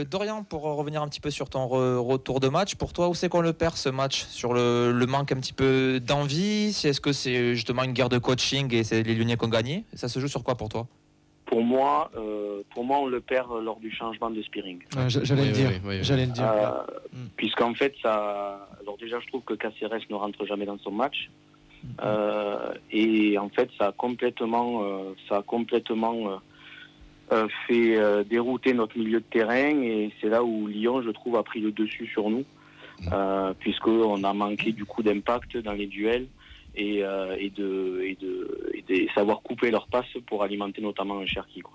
Dorian, pour revenir un petit peu sur ton retour de match, pour toi, où c'est qu'on le perd ce match? Sur le manque un petit peu d'envie? Est-ce que c'est justement une guerre de coaching et c'est les Lyonnais qui ont gagné? Ça se joue sur quoi pour toi? Pour moi, on le perd lors du changement de Spearing. J'allais le dire. Puisqu'en fait, alors déjà, je trouve que Cáceres ne rentre jamais dans son match. Et en fait, ça a complètement fait dérouter notre milieu de terrain, et c'est là où Lyon, je trouve, a pris le dessus sur nous, puisqu'on a manqué du coup d'impact dans les duels et de savoir couper leurs passes pour alimenter notamment un Cherki, quoi.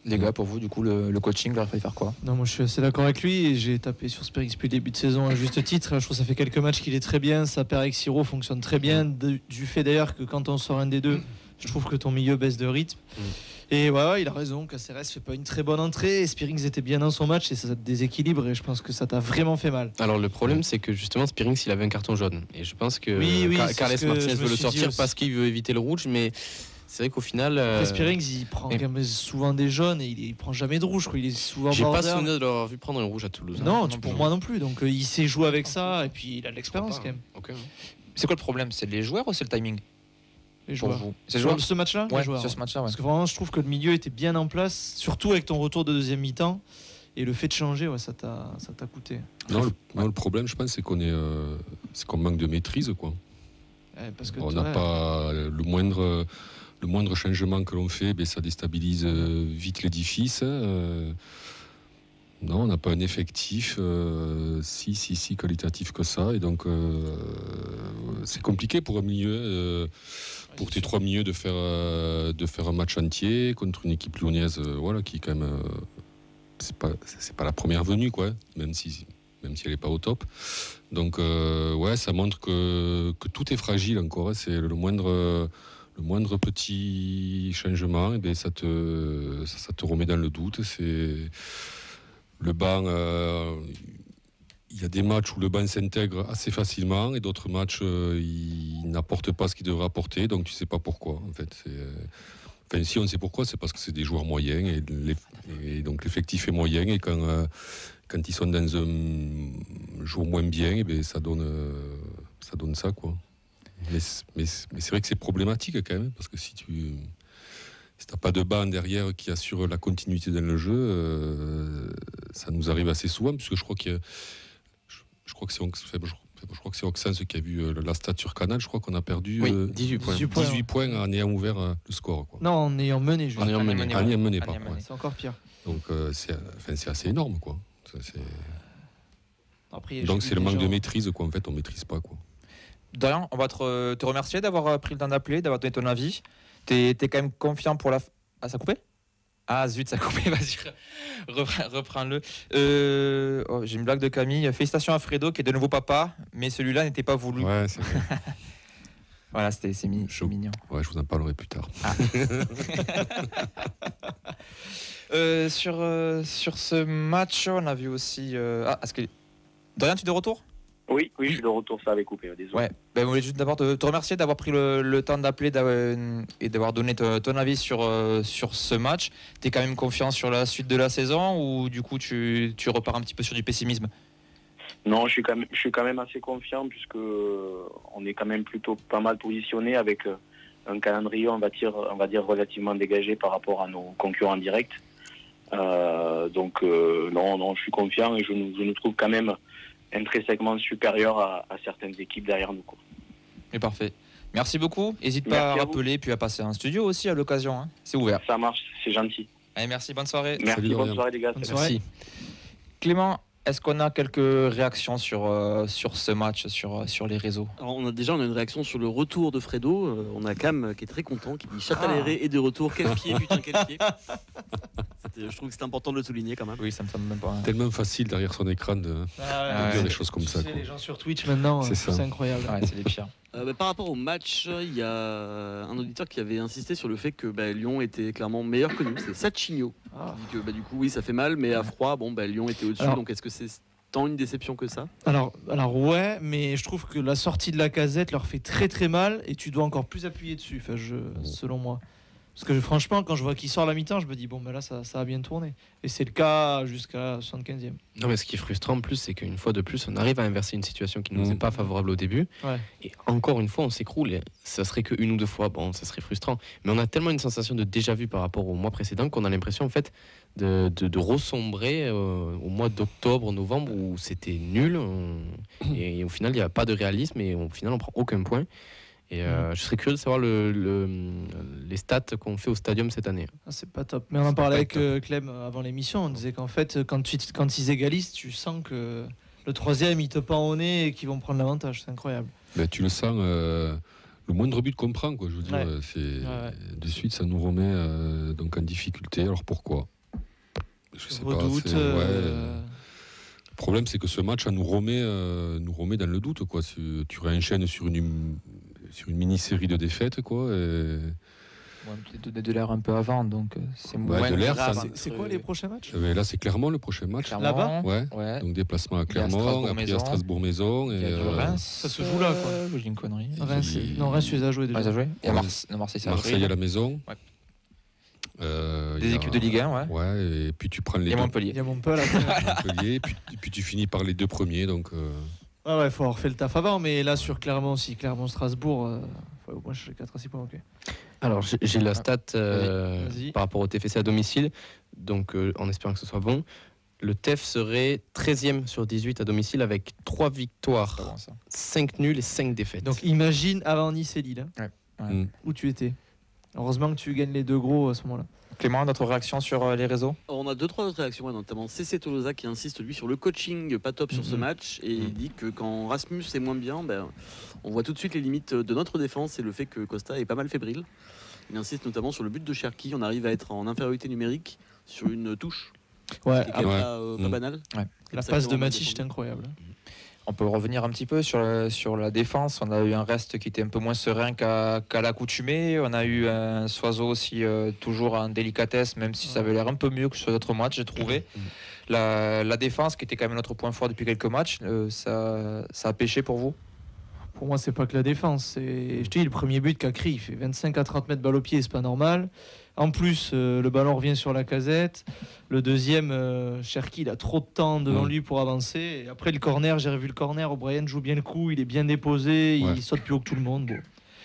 Les gars, pour vous, du coup, le coaching, il aurait fallu faire quoi? Non, moi je suis assez d'accord avec lui, et j'ai tapé sur Spearings depuis le début de saison à juste titre. Je trouve que ça fait quelques matchs qu'il est très bien, sa paire avec Siro fonctionne très bien, du fait d'ailleurs que quand on sort un des deux, je trouve que ton milieu baisse de rythme. Et il a raison, Cáceres fait pas une très bonne entrée, et Spearings était bien dans son match et ça te déséquilibre, et je pense que ça t'a vraiment fait mal. Alors le problème, c'est que justement Spearings il avait un carton jaune, et je pense que Carles Martinez veut le sortir parce qu'il veut éviter le rouge, mais c'est vrai qu'au final Spearings il prend souvent des jaunes et il prend jamais de rouge, quoi. Il est souvent j'ai border. pas souvenir de l'avoir vu prendre un rouge à Toulouse. Non, pour moi non plus, donc il sait jouer avec ça, et puis il a de l'expérience quand même. Okay. C'est quoi le problème? C'est les joueurs ou c'est le timing? Les joueurs. C'est les joueurs sur ce match-là? Ouais, les joueurs, sur ce match-là, ouais. Parce que vraiment, je trouve que le milieu était bien en place, surtout avec ton retour de deuxième mi-temps, et le fait de changer, ça t'a coûté. Non, le problème, je pense, c'est qu'on manque de maîtrise, quoi. Parce que on n'a pas le moindre changement que l'on fait, ça déstabilise vite l'édifice. Non, on n'a pas un effectif si qualitatif que ça, et donc c'est compliqué pour un milieu, pour tes trois milieux de faire un match entier contre une équipe lyonnaise, qui quand même c'est pas la première venue, quoi, même si elle n'est pas au top. Donc ça montre que tout est fragile encore. C'est le moindre petit changement, et ça te remet dans le doute. C'est le banc. Il y a des matchs où le banc s'intègre assez facilement, et d'autres matchs il n'apporte pas ce qu'il devrait apporter. Donc tu sais pas pourquoi. En fait, si on sait pourquoi, c'est parce que c'est des joueurs moyens, et donc l'effectif est moyen, et quand ils sont dans un jour moins bien, ça donne ça, quoi. Mais c'est vrai que c'est problématique quand même, parce que si t'as pas de banc derrière qui assure la continuité dans le jeu, ça nous arrive assez souvent, puisque je crois que c'est Auxence qui a vu la stat sur Canal. Je crois qu'on a perdu 18 points en ayant ouvert le score, quoi. Non, en ayant mené. En ayant mené, pas. C'est encore pire. Donc c'est assez énorme, quoi. Après, donc c'est le manque de maîtrise, quoi. En fait, on maîtrise pas, quoi. Dorian, on va te remercier d'avoir pris le temps d'appeler, d'avoir donné ton avis. T'es quand même confiant pour la... Ah, ça a coupé? Ah zut, ça a coupé, vas-y, reprends-le. J'ai une blague de Camille. Félicitations à Fredo qui est de nouveau papa, mais celui-là n'était pas voulu. Ouais, c'est vrai. Voilà, c'est mignon. Ouais, je vous en parlerai plus tard. Ah. Sur ce match, on a vu aussi... Dorian, tu es de retour? Oui, je suis de retour, ça avait coupé, désolé. Ouais, je voulais juste d'abord te remercier d'avoir pris le temps d'appeler et d'avoir donné ton avis sur ce match. Tu es quand même confiant sur la suite de la saison ou du coup tu repars un petit peu sur du pessimisme? Non, je suis quand même assez confiant puisque on est quand même plutôt pas mal positionné avec un calendrier, on va dire relativement dégagé par rapport à nos concurrents directs. Donc non, je suis confiant et je nous trouve quand même intrinsèquement supérieur à certaines équipes derrière nous, quoi. Mais parfait. Merci beaucoup. N'hésite pas à rappeler puis à passer en studio aussi à l'occasion. Hein. C'est ouvert. Ça marche, c'est gentil. Allez, merci, bonne soirée. Merci, bonne soirée les gars. Merci. Clément, est-ce qu'on a quelques réactions sur ce match, sur les réseaux? Alors on a une réaction sur le retour de Fredo. On a Cam qui est très content, qui dit Châtelleret est de retour. Quel pied, putain, quel pied. Je trouve que c'est important de le souligner quand même. Oui, ça me semble même pas. Tellement facile derrière son écran de dire des choses comme ça. Les gens sur Twitch maintenant, c'est incroyable. Ouais, c'est les pires. Par rapport au match, il y a un auditeur qui avait insisté sur le fait que Lyon était clairement meilleur que nous. C'est Sacchigno. Il dit que du coup, oui, ça fait mal, mais à froid, Lyon était au-dessus. Alors, donc est-ce que c'est tant une déception que ça? Alors ouais, mais je trouve que la sortie de Lacazette leur fait très très mal et tu dois encore plus appuyer dessus, selon moi. Parce que franchement, quand je vois qu'il sort à la mi-temps, je me dis là ça a bien tourné. Et c'est le cas jusqu'à la 75e. Non, mais ce qui est frustrant en plus, c'est qu'une fois de plus, on arrive à inverser une situation qui ne nous est pas favorable au début. Ouais. Et encore une fois, on s'écroule. Et ça serait que une ou deux fois, ça serait frustrant. Mais on a tellement une sensation de déjà-vu par rapport au mois précédent qu'on a l'impression en fait de ressombrer au mois d'octobre, novembre où c'était nul. Et au final, il n'y a pas de réalisme et au final, on prend aucun point. Et je serais curieux de savoir les stats qu'on fait au Stadium cette année. C'est pas top. Mais on en parlait avec Clem avant l'émission. On disait qu'en fait, quand ils égalisent, tu sens que le troisième, il te pend au nez et qu'ils vont prendre l'avantage. C'est incroyable. Mais tu le sens, le moindre but qu'on prend, quoi. Je veux dire, de suite, ça nous remet donc en difficulté. Alors pourquoi? Je sais Redoute, pas. Le problème, c'est que ce match, ça nous remet dans le doute, quoi. Tu réenchaînes sur une mini-série de défaites, quoi. De l'air un peu avant, donc c'est moins grave. C'est quoi les prochains matchs? Là, c'est Clermont le prochain match. Là-bas, ouais. Donc déplacement à Clermont, après il y a Strasbourg-Maison. Et Reims. Ça se joue là, quoi. J'ai une connerie. Reims, tu les as joués déjà. Et Marseille, à la maison. Ouais. Des équipes de Ligue 1, ouais. Et puis tu prends les deux. Montpellier. Il y a Montpellier. Et puis tu finis par les deux premiers, donc. Il faut avoir fait le taf avant, mais là sur Clermont aussi, Clermont-Strasbourg, faut au moins chercher 4 à 6 points. Okay. Alors j'ai la stat par rapport au TFC à domicile, donc en espérant que ce soit bon. Le TEF serait 13e sur 18 à domicile avec 3 victoires, 5 nuls et 5 défaites. Donc imagine avant Nice et Lille, où tu étais. Heureusement que tu gagnes les deux gros à ce moment-là. Clément, notre réaction sur les réseaux? On a 2-3 autres réactions, notamment CC Tolosa qui insiste lui sur le coaching pas top sur ce match et il dit que quand Rasmus est moins bien, on voit tout de suite les limites de notre défense et le fait que Costa est pas mal fébrile. Il insiste notamment sur le but de Cherki, on arrive à être en infériorité numérique sur une touche. Ouais, pas banal. Ouais. La passe de Matic est incroyable. On peut revenir un petit peu sur la défense. On a eu un reste qui était un peu moins serein qu'à l'accoutumée. On a eu un Soiseau aussi toujours en délicatesse, même si ça avait l'air un peu mieux que sur d'autres matchs, j'ai trouvé. La défense, qui était quand même notre point fort depuis quelques matchs, ça a pêché pour vous? Pour moi, c'est pas que la défense. Je te dis, le premier but Cacri, il fait 25 à 30 mètres balle au pied, c'est pas normal. En plus, le ballon revient sur Lacazette. Le deuxième, Cherki, il a trop de temps devant lui pour avancer. Et après, le corner, j'ai revu le corner. O'Brien joue bien le coup, il est bien déposé, il saute plus haut que tout le monde. Bon.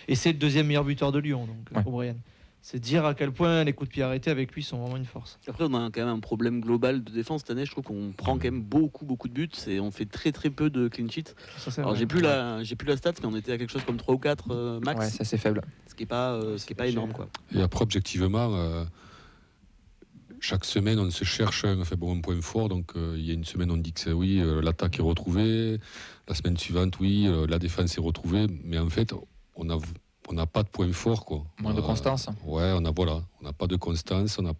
Et c'est le deuxième meilleur buteur de Lyon, donc O'Brien. C'est dire à quel point les coups de pied arrêtés avec lui sont vraiment une force. Après, on a quand même un problème global de défense cette année. Je trouve qu'on prend quand même beaucoup de buts et on fait très peu de clean sheet. Alors j'ai plus la stat, mais on était à quelque chose comme 3 ou 4 max. Ouais, ça c'est faible. Ce qui est pas énorme, quoi. Et après, objectivement, chaque semaine, on se cherche un point fort. Donc il y a une semaine, on dit que c'est l'attaque est retrouvée. La semaine suivante, la défense est retrouvée. Mais en fait, on n'a pas de point fort, quoi. Moins de constance. Ouais, on n'a pas de constance, on n'a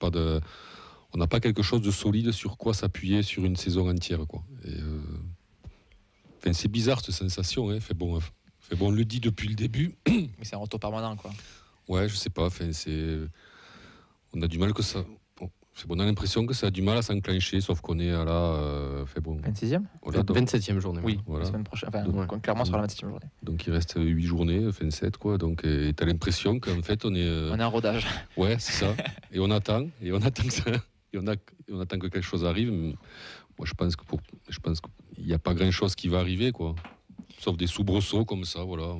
pas quelque chose de solide sur quoi s'appuyer sur une saison entière, quoi. Et, c'est bizarre cette sensation, hein. On le dit depuis le début. Mais c'est un retour permanent, quoi. Ouais, je sais pas. On a du mal que ça. On a l'impression que ça a du mal à s'enclencher, sauf qu'on est à la 26e voilà, 27e journée. Oui, voilà. la semaine prochaine. Enfin, Ouais. clairement sur la 27e journée. Donc il reste 8 journées, 27 quoi. Donc tu as l'impression qu'en fait on est. On est en rodage. Ouais, c'est ça. Et on attend que ça. Et on attend que quelque chose arrive. Moi je pense qu'il n'y a pas grand chose qui va arriver quoi. Sauf des soubresauts comme ça, voilà.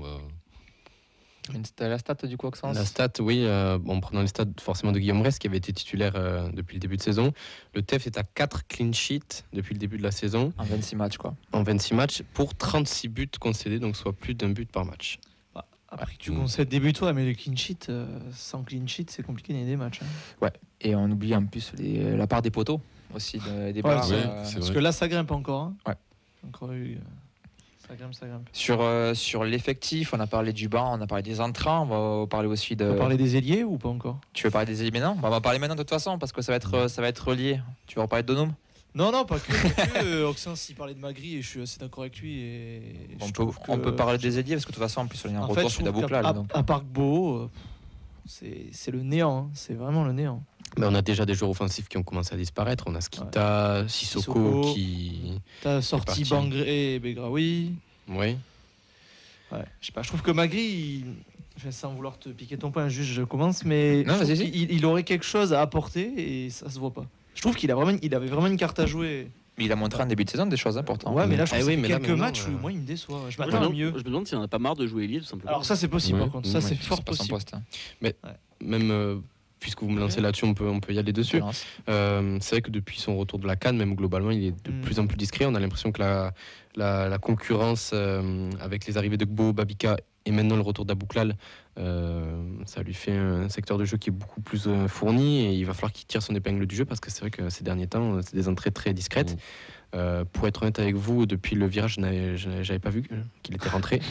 T'as la stat du coup, Oxens? La stat, oui, en prenant les stats forcément de Guillaume Rest qui avait été titulaire depuis le début de saison. Le TEF est à 4 clean sheets depuis le début de la saison. En 26 matchs quoi. En 26 matchs pour 36 buts concédés, donc soit plus d'un but par match. Après que tu concèdes des buts, toi, mais le clean sheet, sans clean sheet, c'est compliqué de gagner des matchs. Ouais, et on oublie en plus la part des poteaux aussi, des barres. c'est Parce vrai. que là, ça grimpe encore. Hein. Ouais. Encore eu. Ça grimpe. Sur l'effectif, on a parlé du banc, on a parlé des entrants, on va parler aussi de. On va parler des ailiers ou pas encore? Tu veux parler des ailiers maintenant? On va parler maintenant de toute façon parce que ça va être relié. Tu vas reparler de Donum? Non, pas que. Oxens, il parlait de Magri et je suis assez d'accord avec lui. Et On peut parler des ailiers parce que de toute façon, en plus, on est en retour sur la boucle. À part Beau, c'est le néant. Hein. C'est vraiment le néant. Mais on a déjà des joueurs offensifs qui ont commencé à disparaître. On a Skita, Sissoko qui. T'as sorti Bangré et Begraoui. Oui. Ouais, je sais pas, je trouve que Magri, sans vouloir te piquer ton point, juste je commence, mais non, il aurait quelque chose à apporter et ça se voit pas. Je trouve qu'il avait vraiment une carte à jouer. Mais il a montré en début de saison des choses importantes. Ouais, mais là, je trouve oui, que mais quelques là, matchs où moi il me déçoit. Je m'attends à mieux. Je me demande s'il en a pas marre de jouer ailier tout simplement. Alors ça c'est possible Ouais. par contre, ça c'est fort pas son possible. poste, hein. Mais même puisque vous me lancez là-dessus, on peut y aller dessus. C'est vrai que depuis son retour de la CAN, même globalement, il est de plus en plus discret. On a l'impression que la concurrence avec les arrivées de Gbo, Babika et maintenant le retour d'Abouklal, ça lui fait un secteur de jeu qui est beaucoup plus fourni et il va falloir qu'il tire son épingle du jeu parce que c'est vrai que ces derniers temps, c'est des entrées très discrètes. Pour être honnête avec vous, depuis le virage, j'avais pas vu qu'il était rentré.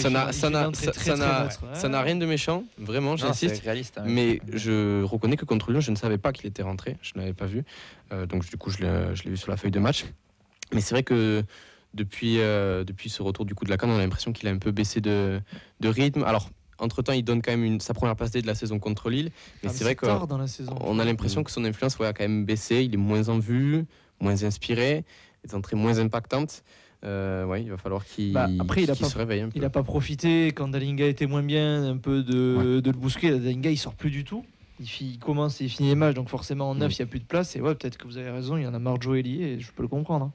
Ça n'a rien de méchant, vraiment, j'insiste. Réaliste, hein, mais je reconnais que contre Lyon, je ne savais pas qu'il était rentré, je ne l'avais pas vu. Donc du coup, je l'ai vu sur la feuille de match. Mais c'est vrai que depuis ce retour du coup de la CAN, on a l'impression qu'il a un peu baissé de rythme. Alors, entre-temps, il donne quand même sa première passe D de la saison contre Lille. Mais c'est vrai qu'on a l'impression que son influence a quand même baissé. Il est moins en vue, moins inspiré, les entrées moins impactantes. Il va falloir qu'il se réveille un peu. Il n'a pas profité quand Dalinga était moins bien, un peu de le bousculer. Dalinga, il sort plus du tout. Il commence et il finit les matchs, donc forcément en neuf, il n'y a plus de place. Et peut-être que vous avez raison, il y en a marre de jouer ailier, et je peux le comprendre. Hein.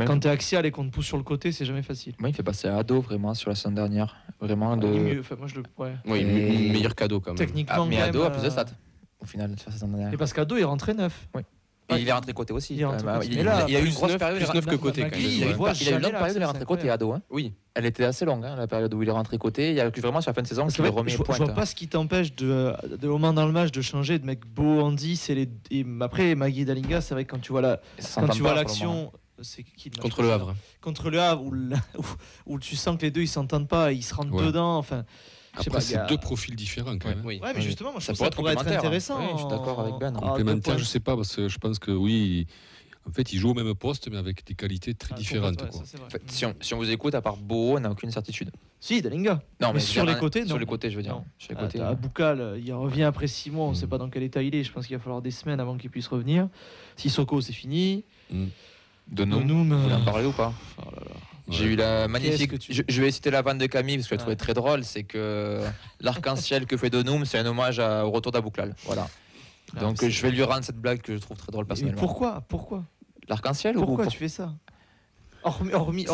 Quand tu es axial et qu'on te pousse sur le côté, c'est jamais facile. Moi, il fait passer à Ado vraiment sur la semaine dernière. Vraiment meilleur cadeau quand même. Techniquement, mais Ado a plus de stats au final sur la saison dernière. Et parce qu'Ado, il rentrait neuf. Oui. Et il est rentré côté aussi. Il est rentré côté. Il a eu une grosse période. Plus neuf que côté. Quand même. Il a eu une longue période où il est rentré côté Ado. Oui. Elle était assez longue, la période où il est rentré côté. Il y a vraiment sur la fin de saison qu'il le remet je pointe. vois pas ce qui t'empêche de moment dans le match de changer, de mettre Beau, Andy. Après, Magui et Dalinga, c'est vrai que quand tu vois l'action. C'est qui le match contre le Havre. Contre le Havre, où tu sens que les deux ils s'entendent pas, ils se rentrent dedans. Enfin, après, c'est deux profils différents quand même. Oui, mais justement, moi, je trouve ça pourrait être intéressant. Oui, je suis d'accord avec Ben. Complémentaire, je sais pas, parce que je pense que oui. En fait, il joue au même poste, mais avec des qualités très différentes. Si on vous écoute, à part Beau, on n'a aucune certitude. Si, Dalinga. Non, mais sur les côtés, non. Sur les côtés, je veux dire. Aboukal, il revient après 6 mois, on ne sait pas dans quel état il est. Je pense qu'il va falloir des semaines avant qu'il puisse revenir. Sissoko, c'est fini. Donum, vous voulez en parler ou pas? J'ai eu la magnifique. Je vais citer la vanne de Camille parce que je la trouvais très drôle. C'est que l'arc-en-ciel que fait Donum, c'est un hommage au retour d'Abouklal. Voilà. Donc je vais lui rendre cette blague que je trouve très drôle personnellement. Pourquoi l'arc-en-ciel Pourquoi tu fais ça? Hormis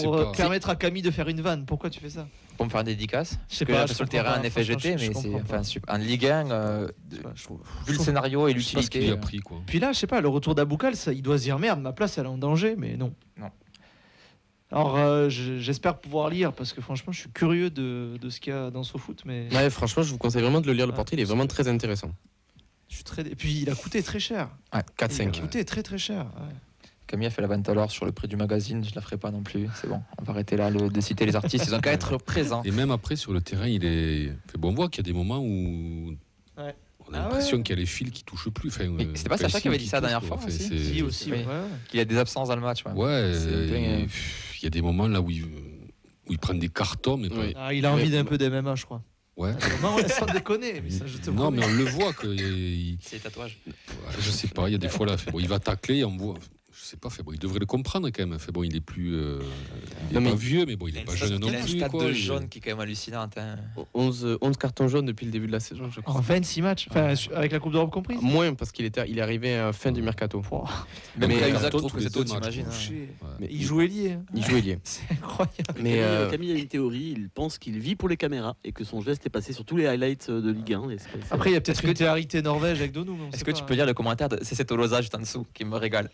pour permettre à Camille de faire une vanne, pourquoi tu fais ça? Pour me faire une dédicace. Je sais pas, sur le terrain, un effet jeté, mais c'est en Ligue 1, vu le scénario et l'utilité. Il a pris, quoi. Puis là, je sais pas, le retour d'Abouklal, il doit se dire merde, ma place elle est en danger, mais non. Alors j'espère pouvoir lire parce que franchement, je suis curieux de ce qu'il y a dans SoFoot, mais. Ouais, franchement, je vous conseille vraiment de le lire. Le portrait, il est vraiment très intéressant. Et puis il a coûté très cher. 4-5. Il a coûté très très cher. Ouais. Camille a fait la vanne tout à l'heure sur le prix du magazine, je la ferai pas non plus, c'est bon, on va arrêter là de citer les artistes, ils ont qu'à être présents. Et même après sur le terrain, on voit qu'il y a des moments où on a l'impression qu'il y a les fils qui touchent plus. C'était pas Sacha qui avait dit ça la dernière fois aussi. Qu'il y a des absences dans le match. Il y a des moments là où il prend des cartons. Mais il a envie d'un peu d'MMA, je crois. Ouais. Non, sans déconner, mais ça, je te Non, promets. mais on le voit que. C'est les tatouages. Je sais pas, il y a des fois là, il va tacler, on voit. Je sais pas, il devrait le comprendre quand même. Il est plus. Il est pas vieux, mais bon, il est pas jeune non Il a un plus. stade Quoi. de jaune qui est quand même hallucinant. 11 cartons jaunes depuis le début de la saison, je crois. En 26 matchs, avec la Coupe d'Europe comprise. Moins parce qu'il est arrivé à la fin du mercato. Même Mais, Cahuzac carton trouve tous que les c'est tôt, deux matchs, t'imagines. quoi. Hein. Mais Il joue ailier. Hein. Il joue ailier. C'est incroyable. Mais Camille a une théorie, il pense qu'il vit pour les caméras et que son geste est passé sur tous les highlights de Ligue 1. Après, il y a peut-être Est-ce une que- théorité Norvège avec Donum. Est-ce que tu peux lire le commentaire de C'est Tolosa juste en dessous qui me régale?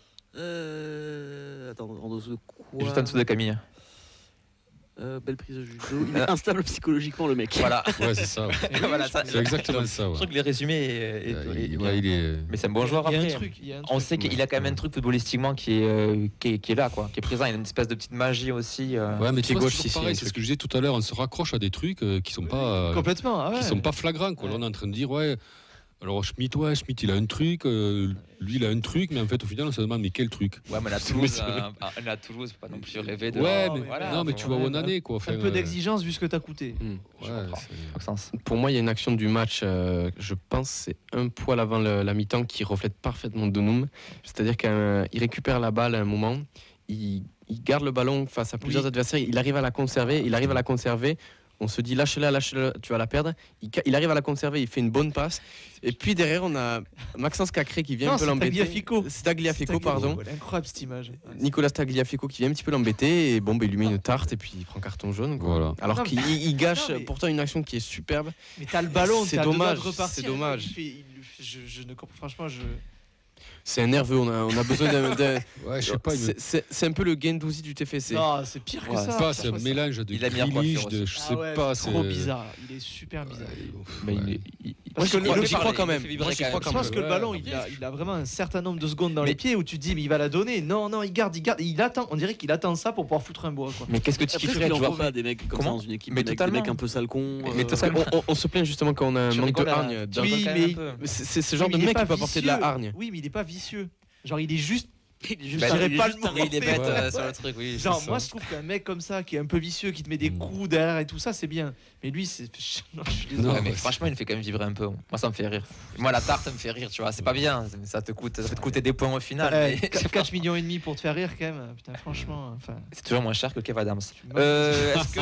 Attends, en dessous de quoi Juste en dessous de Camille. Belle prise de judo. Il est instable psychologiquement, le mec. Voilà. Ouais, c'est ça. Ouais. Voilà, ça- C'est exactement ça. Je Ouais. trouve que les résumés. Il est. Mais c'est un bon joueur Il y a après. un truc. On sait qu'il a quand même un truc footballistiquement qui est là, quoi, qui est présent. Il y a une espèce de petite magie aussi. Ouais, mais tu pied vois, gauche, c'est si, toujours pareil, si, c'est ce que je disais tout à l'heure, on se raccroche à des trucs qui sont pas Complètement. Ah ouais. qui sont pas flagrants quoi. Là, on est en train de dire ouais. Alors Schmitt il a un truc, lui il a un truc, mais en fait au final on se demande mais quel truc. Ouais, mais à Toulouse, pas non plus rêver de. Ouais, Non, mais mais voilà, non mais tu vois où on en est quoi. Un peu d'exigence vu ce que t'as coûté. Ouais, Maxence. pour moi, il y a une action du match, je pense, c'est un poil avant la mi-temps qui reflète parfaitement Donum. C'est-à-dire qu'il récupère la balle à un moment, il garde le ballon face à plusieurs adversaires, il arrive à la conserver. On se dit lâche-la, tu vas la perdre. Il arrive à la conserver, il fait une bonne passe. Et puis derrière, on a Maxence Cacré qui vient Non, un peu c'est l'embêter. Tagliafico. C'est Tagliafico, pardon. Incroyable cette image. Nicolas Tagliafico qui vient un petit peu l'embêter. Et bon, il lui met une tarte et puis il prend carton jaune. Quoi. Voilà. Alors Non, qu'il il gâche non, mais- pourtant une action qui est superbe. Mais t'as le ballon, C'est t'as deux dommage, doigts de repartir. c'est dommage. Je ne comprends. Franchement, C'est un nerveux, on a besoin d'un. Ouais, je sais pas. C'est un peu le Guendouzi du TFC. Non, c'est pire que Ouais, ça. Pas, c'est un Franchement, mélange de Il a mis la Grealish, coiffure de aussi. je Ah sais ouais, pas. c'est trop bizarre. Il est super bizarre. Mais Ouais. Moi, j'y crois quand même. Il fait Moi, vibrer j'y quand crois même. Je quand pense même. que le ballon, Ouais. il a vraiment un certain nombre de secondes dans Mais- les pieds où tu te dis, mais il va la donner. Non, il garde. Il attend. On dirait qu'il attend ça pour pouvoir foutre un bois. Quoi. Mais qu'est-ce que tu Après, kifferais il de en jouer faut pas des mecs comme ça Comment dans une équipe, Mais des totalement. mecs un peu sale con. Mais totalement. On se plaint justement quand on a un Tu manque de rigoles, hargne. hein. dans- Tu Oui, rigoles quand mais- même un peu. C'est ce genre Oui, de mais il est mec pas qui peut apporter de la vicieux. hargne. Oui, mais il est pas vicieux. Genre, il est juste. juste Bah, J'aurais pas le juste mot. Il est bête Ouais. sur le truc, oui. Genre, c'est moi, ça. je trouve qu'un mec comme ça, qui est un peu vicieux, qui te met des coups derrière et tout ça, c'est bien. Mais lui, c'est. Non, je suis désolé. Non, Ouais, mais ouais, franchement, il me fait quand même vibrer un peu. Moi, ça me fait rire. Moi, la tarte, ça me fait rire, tu vois. C'est pas bien. Ça va te coûter des points au final. mais 4 millions et demi pour te faire rire, quand même. Putain, franchement. Enfin, c'est toujours moins cher que Kev Adams. tu m'as- Est-ce que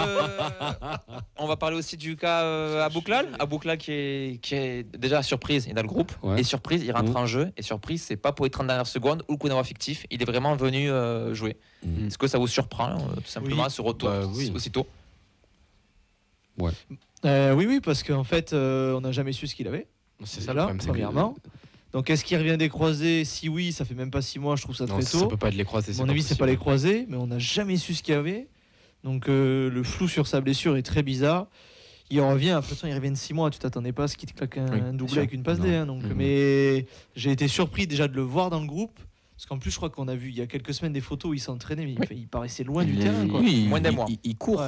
on va parler aussi du cas Abouklal qui est déjà surprise, il est dans le groupe. Ouais. Et surprise, il rentre Mhm. en jeu. Et surprise, c'est pas pour les 30 dernières secondes ou le coup d'envoi fictif. Il est vraiment venu jouer. Mhm. Est-ce que ça vous surprend tout simplement Oui. ce retour Bah, oui. aussitôt? Oui, parce qu'en fait, on n'a jamais su ce qu'il avait. C'est ça le Là, problème. c'est que- premièrement. Donc, est-ce qu'il revient des croisés? Si oui, ça fait même pas 6 mois, je trouve ça Non, très ça tôt. peut pas être les croisés. À mon avis, c'est pas les croisés, mais on n'a jamais su ce qu'il y avait. Donc, le flou sur sa blessure est très bizarre. Il revient, après ça, il revient de 6 mois. Tu t'attendais pas à ce qu'il te claque un Oui, doublé sûr. avec une passe Non. D. Hein, donc, Mhm. Mais j'ai été surpris déjà de le voir dans le groupe. Parce qu'en plus, je crois qu'on a vu il y a quelques semaines des photos où il s'entraînait, mais il paraissait loin du terrain. Quoi. Oui, Moins d'un mois. Il court.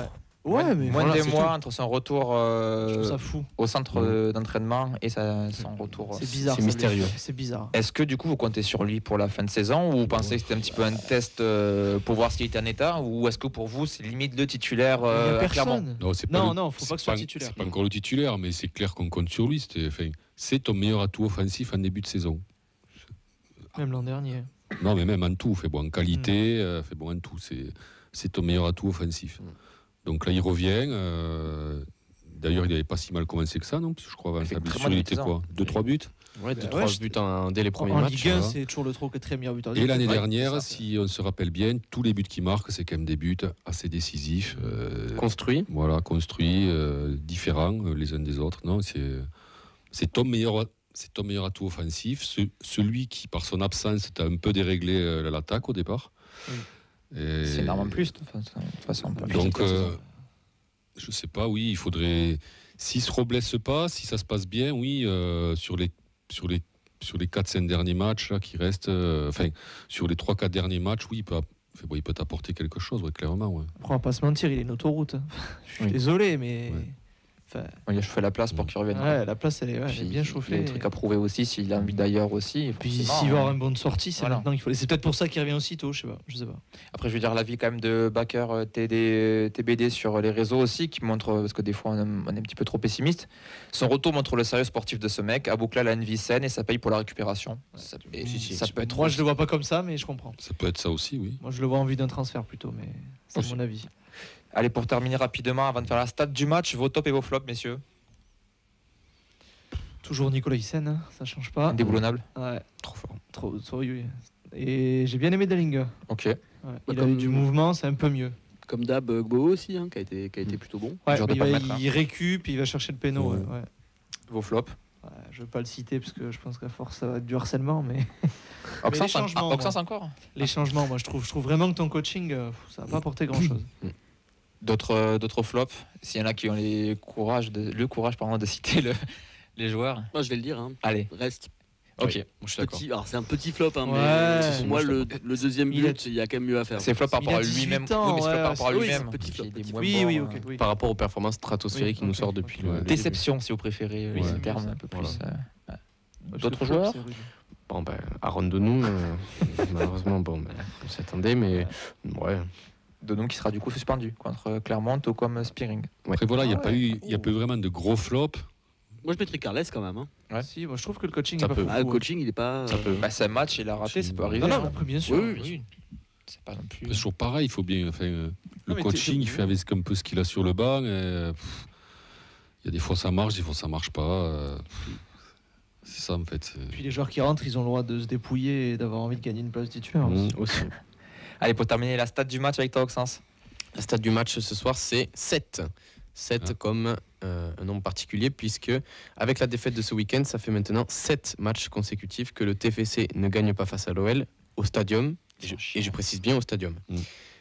Ouais, mais moins voilà, d'un c'est mois tout. entre son retour Je trouve ça fou. au centre d'entraînement et son retour. C'est bizarre. c'est sa mystérieux. blessure. C'est bizarre. Est-ce que du coup vous comptez sur lui pour la fin de saison ou vous pensez que c'était un petit peu un test pour voir s'il était en état ou est-ce que pour vous c'est limite le titulaire Il n'y a clairement? personne. Non, c'est pas Non, le- non, faut c'est pas que ce soit titulaire. C'est pas encore le titulaire, mais c'est clair qu'on compte sur lui. C'est ton meilleur atout offensif en début de saison. Même l'an dernier. Non, mais même en tout. Fait bon en qualité, fait bon en tout. C'est ton meilleur atout offensif. Donc là, il revient. D'ailleurs, il n'avait pas si mal commencé que ça, non? Parce que je crois avant Il fait sa une très blessure, bonne il était saison. quoi 2-3 buts. Ouais, Bah 2-3 ouais, buts dès les premiers En matchs. Ligue 1, voilà. c'est toujours le quatrième buteur. Et l'année Ouais, dernière, c'est ça. si on se rappelle bien, tous les buts qu'il marque, c'est quand même des buts assez décisifs. Construit. Voilà, construits, différents les uns des autres. Non, c'est ton meilleur atout offensif. Celui qui, par son absence, t'a un peu déréglé l'attaque au départ. Oui. Et- C'est énorme en plus de toute façon. Donc, je sais pas, oui, il faudrait. S'il se reblesse pas, si ça se passe bien, oui, sur les 4-5 derniers matchs là, qui restent, enfin, sur les 3-4 derniers matchs, oui, il peut t'apporter quelque chose, ouais, clairement. Ouais. On va pas se mentir, il est une autoroute. hein. Je suis Oui. désolé, mais Ouais. Il a chauffé la place pour qu'il revienne. Ouais, la place, elle est Puis, bien chauffée. Il y a des trucs à prouver aussi s'il a envie d'ailleurs aussi. Puis s'il va avoir une bonne sortie, c'est Voilà. maintenant qu'il faut. C'est peut-être pour ça qu'il revient aussitôt, je sais pas. Après, je veux dire l'avis quand même de Bakker TBD sur les réseaux aussi, qui montre, parce que des fois on est un petit peu trop pessimiste, son retour montre le sérieux sportif de ce mec. Aboukhlal a une vie saine et ça paye pour la récupération. Ça peut être. Moi, je le vois pas comme ça, mais je comprends. Ça peut être ça aussi, oui. Moi, je le vois en vue d'un transfert plutôt, mais c'est mon avis. Allez, pour terminer rapidement, avant de faire la stat du match, vos tops et vos flops, messieurs. Toujours Nicolas Hyssen, hein, ça change pas. Indéboulonnable. Ouais. Trop fort. Trop, oui. Et j'ai bien aimé Dalinga. Ok. Ouais. Il a eu du mouvement, c'est un peu mieux. Comme d'hab, Gbo aussi, qui a été plutôt bon. Ouais, Dur de pas le mettre, il récup, il va chercher le péno. Ouais. Vos flops. Ouais, je veux pas le citer parce que je pense qu'à force ça va être du harcèlement, mais. Oxens encore. Les changements, moi je trouve vraiment que ton coaching, ça va pas apporter grand chose. D'autres flops, s'il y en a qui ont le courage de citer les joueurs. Moi je vais le dire. Allez. Reste. Ok, moi, je suis d'accord. Alors c'est un petit flop, Ouais. mais pour moi le deuxième but, il y a quand même mieux à faire. C'est flop par rapport à lui-même. Ans, Oui, mais c'est flop par rapport à oui, lui-même. c'est un petit flop, Qui est petit moins Oui, bon, oui, ok. Oui. Par rapport aux performances stratosphériques qui nous sortent depuis le Déception, si vous préférez, Oui, ce c'est terme un peu plus. Parce D'autres que flop, joueurs c'est rude. Bon, Aaron Denou, malheureusement, on s'attendait, mais ouais. Denou qui sera du coup suspendu contre Clermont ou comme Spearing. Après, voilà, il n'y a pas eu vraiment de gros flops. Moi je mettrais Carles quand même. Ouais. Si, moi je trouve que le coaching Ça est pas peut. fou. Le coaching il est pas. C'est un match, il a raté, ça peut arriver. Non, hein. après, bien sûr. Oui. C'est pas non plus. C'est toujours pareil, il faut bien. Le mais coaching, il fait avec un peu ce qu'il a sur le banc. Il y a des fois ça marche, des fois ça marche pas. C'est ça en fait. Puis les joueurs qui rentrent, ils ont le droit de se dépouiller et d'avoir envie de gagner une place titulaire. Aussi. Allez, pour terminer la stat du match avec toi, Oxens. La stat du match ce soir, c'est 7. 7 comme un nombre particulier, puisque avec la défaite de ce week-end, ça fait maintenant 7 matchs consécutifs que le TFC ne gagne pas face à l'OL au Stadium. Et je précise bien au Stadium.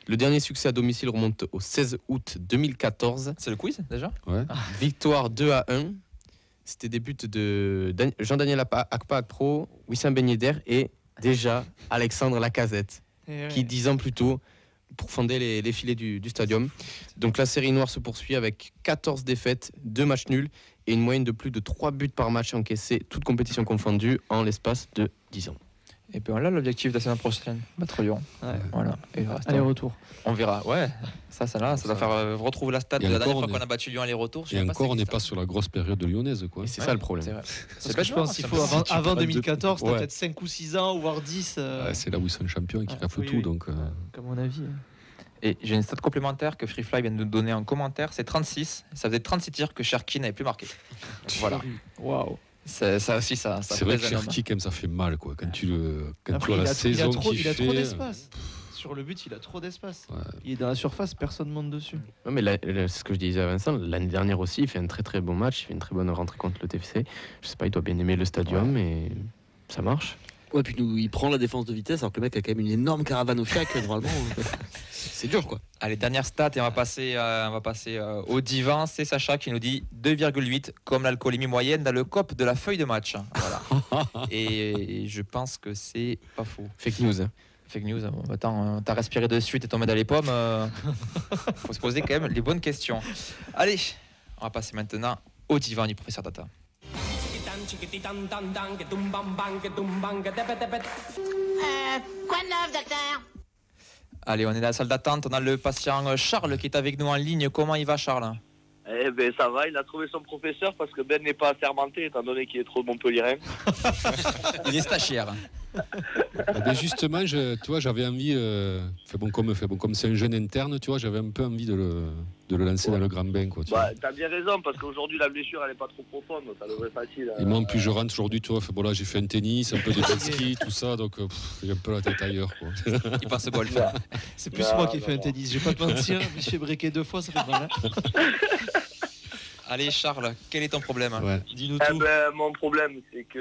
Le dernier succès à domicile remonte au 16 août 2014. C'est le quiz déjà. Ouais. Victoire 2-1. C'était des buts de Jean-Daniel Akpa-Akpro, Wissam Ben Yedder et déjà Alexandre Lacazette, qui 10 ans plus tôt pourfendait les filets du Stadium. Donc la série noire se poursuit avec 14 défaites, 2 matchs nuls et une moyenne de plus de 3 buts par match encaissés, toutes compétitions confondues, en l'espace de 10 ans. Et puis voilà l'objectif de la semaine prochaine, battre Lyon. Ouais. Voilà. Et le reste, Aller-retour. on verra. Ouais, ça va faire retrouver la stat de Et la dernière encore, fois qu'on a battu Lyon aller-retour. Je Et sais pas encore, si on n'est ça pas sur la grosse période de lyonnaise, quoi. Et c'est ça le problème. C'est vrai. Parce que je pense qu'il faut avant 2014, t'as peut-être 5 ou 6 ans, ou voire 10. C'est là où ils sont champions et qui raflent oui, tout. oui. Donc, Comme mon avis. Et j'ai une stat complémentaire que Freefly vient de nous donner en commentaire, c'est 36. Ça faisait 36 tirs que Cherki n'avait plus marqué. Donc, voilà. Waouh. Ça aussi, ça c'est vrai que pèse un homme. Cherki, quand même, ça fait mal, quoi. Quand tu Après, vois la saison qu'il il a fait. trop d'espace. Sur le but, il a trop d'espace. Ouais. Il est dans la surface, personne ne monte dessus. Ouais, mais c'est ce que je disais à Vincent, l'année dernière aussi, il fait un très très bon match, il fait une très bonne rentrée contre le TFC. Je sais pas, il doit bien aimer le Stadium et ça marche. Ouais, puis il prend la défense de vitesse alors que le mec a quand même une énorme caravane au fiac, normalement. C'est dur quoi. Allez, dernière stat et on va passer au divan. C'est Sacha qui nous dit 2,8 comme l'alcoolémie moyenne dans le COP de la feuille de match. Voilà. et je pense que c'est pas faux. Fake news. Hein. Fake news. Bon, attends, t'as respiré dessus, t'es tombé dans les pommes. Faut se poser quand même les bonnes questions. Allez, on va passer maintenant au divan du professeur Data. Quoi de neuf, docteur? Allez, on est dans la salle d'attente. On a le patient Charles qui est avec nous en ligne. Comment il va, Charles? Eh ben ça va, il a trouvé son professeur parce que Ben n'est pas assermenté étant donné qu'il est trop Montpellierin. Il est stagiaire. Justement, tu vois, j'avais envie, comme c'est un jeune interne, tu vois, j'avais un peu envie de le lancer dans le grand bain, quoi. Tu vois. T'as bien raison parce qu'aujourd'hui la blessure elle est pas trop profonde, ça devrait être facile. Et moi, en plus, je rentre aujourd'hui, tu vois, là, j'ai fait un tennis, un peu de jet ski, tout ça, donc j'ai un peu la tête ailleurs, quoi. Il passe au golf. C'est plus moi qui ai fait un tennis, je vais pas te mentir, je me suis breaké 2 fois, ça fait mal. Allez, Charles, quel est ton problème? Ouais. Dis-nous tout. Mon problème, c'est que...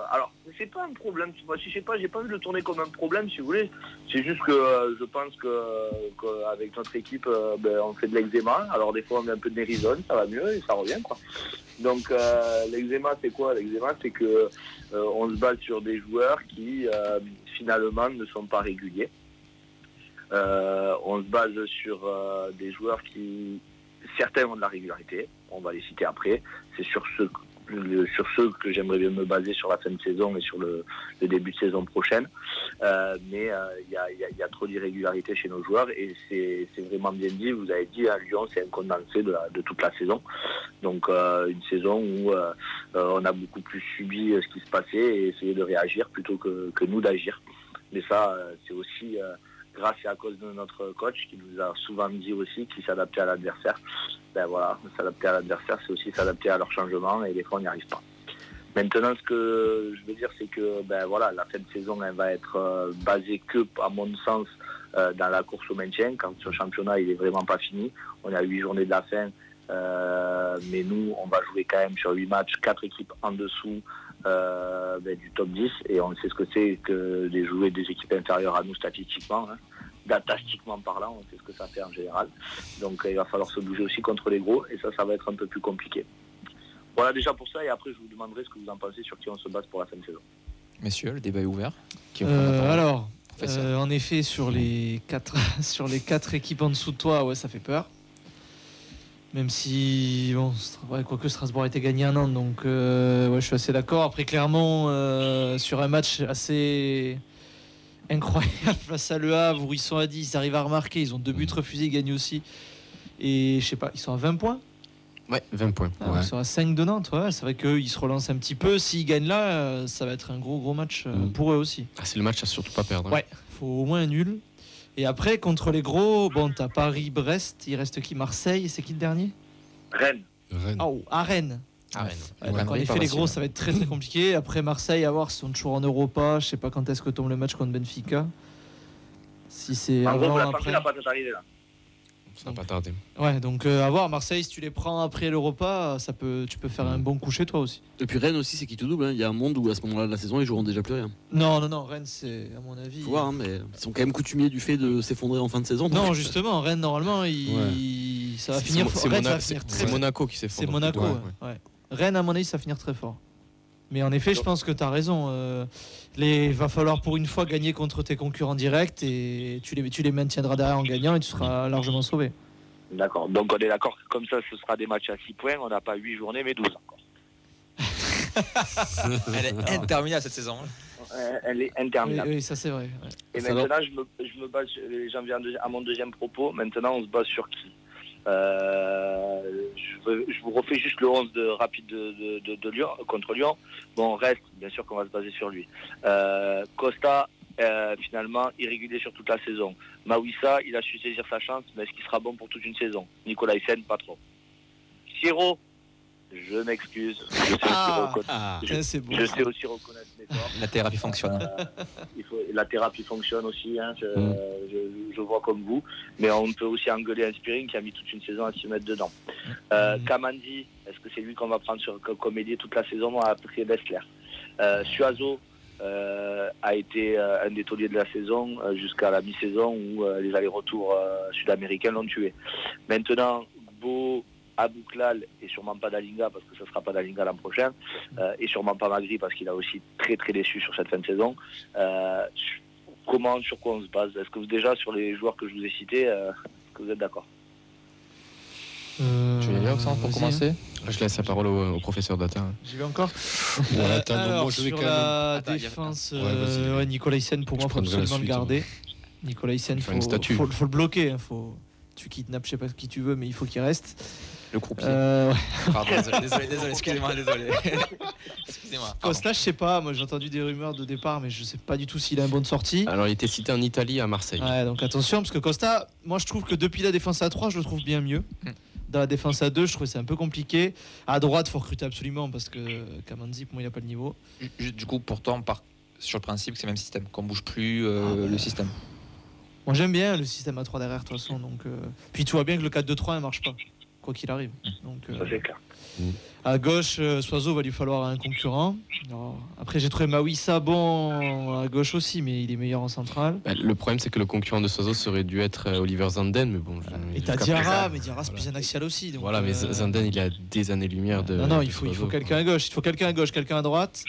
alors, c'est pas un problème, tu vois, je sais pas, j'ai pas envie de le tourner comme un problème, si vous voulez. C'est juste que je pense qu'avec notre équipe, on fait de l'eczéma. Alors, des fois, on met un peu de nérisone, ça va mieux et ça revient, quoi. Donc, l'eczéma, c'est quoi? L'eczéma, c'est que on se base sur des joueurs qui, finalement, ne sont pas réguliers. On se base sur des joueurs qui... certains ont de la régularité, on va les citer après. C'est sur ceux que j'aimerais bien me baser sur la fin de saison et sur le début de saison prochaine. Mais il y a trop d'irrégularités chez nos joueurs et c'est vraiment bien dit. Vous avez dit, à Lyon, c'est un condensé de toute la saison. Donc une saison où on a beaucoup plus subi ce qui se passait et essayé de réagir plutôt que nous d'agir. Mais ça, c'est aussi grâce et à cause de notre coach qui nous a souvent dit aussi qu'il s'adaptait à l'adversaire. Ben voilà, s'adapter à l'adversaire, c'est aussi s'adapter à leur changement et des fois on n'y arrive pas. Maintenant, ce que je veux dire, c'est que ben voilà, la fin de saison, elle va être basée que, à mon sens, dans la course au maintien, quand ce championnat il est vraiment pas fini. On a 8 journées de la fin, mais nous, on va jouer quand même sur 8 matchs, 4 équipes en dessous du top 10, et on sait ce que c'est que de jouer des équipes inférieures à nous statistiquement, hein. Datastiquement parlant, on sait ce que ça fait en général. Donc il va falloir se bouger aussi contre les gros, et ça va être un peu plus compliqué. Voilà déjà pour ça, et après je vous demanderai ce que vous en pensez sur qui on se base pour la fin de saison. Messieurs, le débat est ouvert. Alors, en effet, sur les 4 équipes en dessous de toi, ouais, ça fait peur. Même si, bon, quoique Strasbourg a été gagné un an, donc ouais, je suis assez d'accord. Après, clairement, sur un match assez incroyable face à Le Havre, où ils sont à 10, ils arrivent à remarquer, ils ont 2 buts refusés, ils gagnent aussi. Et je sais pas, ils sont à 20 points. Ouais, 20 points. Ils sont à 5 de Nantes, ouais. C'est vrai qu'ils se relancent un petit peu. S'ils gagnent là, ça va être un gros match pour eux aussi. Ah, c'est le match à surtout pas perdre. Ouais, faut au moins un nul. Et après, contre les gros, bon, t'as Paris-Brest, il reste qui? Marseille, c'est qui le dernier? Rennes. Oh, à Rennes. Ouais, d'accord, en effet, les gros, ça va être très très compliqué. Après, Marseille, à voir si on est toujours en Europa. Je sais pas quand est-ce que tombe le match contre Benfica. Si c'est En gros, avant, la après. partie n'a pas tout arrivé là. Ça va pas tarder. Ouais, donc à voir. Marseille, si tu les prends après l'Europa, tu peux faire un bon coup chez toi aussi. Et puis Rennes aussi, c'est qui tout double. Hein. Il y a un monde où à ce moment-là de la saison, ils joueront déjà plus rien. Non, Rennes, c'est à mon avis. Faut voir, hein, mais ils sont quand même coutumiers du fait de s'effondrer en fin de saison. Non, justement, Rennes, normalement, ça va finir. C'est Monaco qui s'effondre. C'est Monaco, ouais. Rennes, à mon avis, ça va finir très fort. Mais en effet, je pense que tu as raison. Va falloir pour une fois gagner contre tes concurrents directs et tu les maintiendras derrière en gagnant et tu seras largement sauvé. D'accord. Donc on est d'accord que comme ça, ce sera des matchs à 6 points. On n'a pas 8 journées, mais 12 encore. Elle est interminable cette saison. Elle est interminable. Oui, ça c'est vrai. Ouais. Et maintenant, je me base, j'en viens à mon deuxième propos. Maintenant, on se base sur qui? Je vous refais juste le 11 rapide de Lyon, contre Lyon. Bon, reste, bien sûr qu'on va se baser sur lui. Costa, finalement, irrégulier sur toute la saison. Mawissa, il a su saisir sa chance, mais est-ce qu'il sera bon pour toute une saison? Nicolas Hyssen, pas trop. Siro, je m'excuse. Je sais aussi reconnaître mes torts. La thérapie fonctionne. La thérapie fonctionne aussi, hein, je vois comme vous. Mais on peut aussi engueuler un Spearing qui a mis toute une saison à se mettre dedans. Kamandi, est-ce que c'est lui qu'on va prendre comme ailier toute la saison après Dessler? Suazo a été un des tauliers de la saison jusqu'à la mi-saison où les allers-retours sud-américains l'ont tué. Maintenant, Gbo, Abouklal et sûrement pas Dalinga parce que ce ne sera pas Dalinga l'an prochain et sûrement pas Magri parce qu'il a aussi très très déçu sur cette fin de saison. Sur quoi on se base? Est-ce que déjà sur les joueurs que je vous ai cités, est-ce que vous êtes d'accord? Tu veux y aller, Oxane, pour commencer? Je laisse la parole au professeur Data. J'y vais encore. Alors, moi, je vais sur quand la même... défense, Nicolas Hyssen, pour moi, il faut absolument le garder. Nicolas Hyssen, il faut le bloquer. Tu kidnappes, je sais pas qui tu veux, mais il faut qu'il reste. Le croupier. Pardon, désolé, excusez-moi. Excusez-moi. Costa, je sais pas, moi j'ai entendu des rumeurs de départ, mais je sais pas du tout s'il a une bonne sortie. Alors il était cité en Italie, à Marseille. Ouais, donc attention, parce que Costa, moi je trouve que depuis la défense à 3, je le trouve bien mieux. Dans la défense à 2, je trouve que c'est un peu compliqué. À droite, il faut recruter absolument, parce que Kamandi, pour moi, il n'a pas le niveau. Du coup, pourtant, sur le principe, c'est le même système, qu'on bouge plus le système. Moi j'aime bien le système à 3 derrière, de toute façon. Donc, puis tu vois bien que le 4-2-3 ne marche pas, quoi qu'il arrive. Donc, ça c'est clair. À gauche, Soiseau va lui falloir un concurrent. Alors, après, j'ai trouvé Mawissa bon à gauche aussi, mais il est meilleur en centrale. Le problème, c'est que le concurrent de Soiseau serait dû être Oliver Zanden, mais bon. Et t'as Diarra, mais Diarra c'est plus un axial aussi. Donc, voilà, mais Zanden, il a des années-lumière de. Non, il faut quelqu'un à gauche. Il faut quelqu'un à gauche, quelqu'un à droite.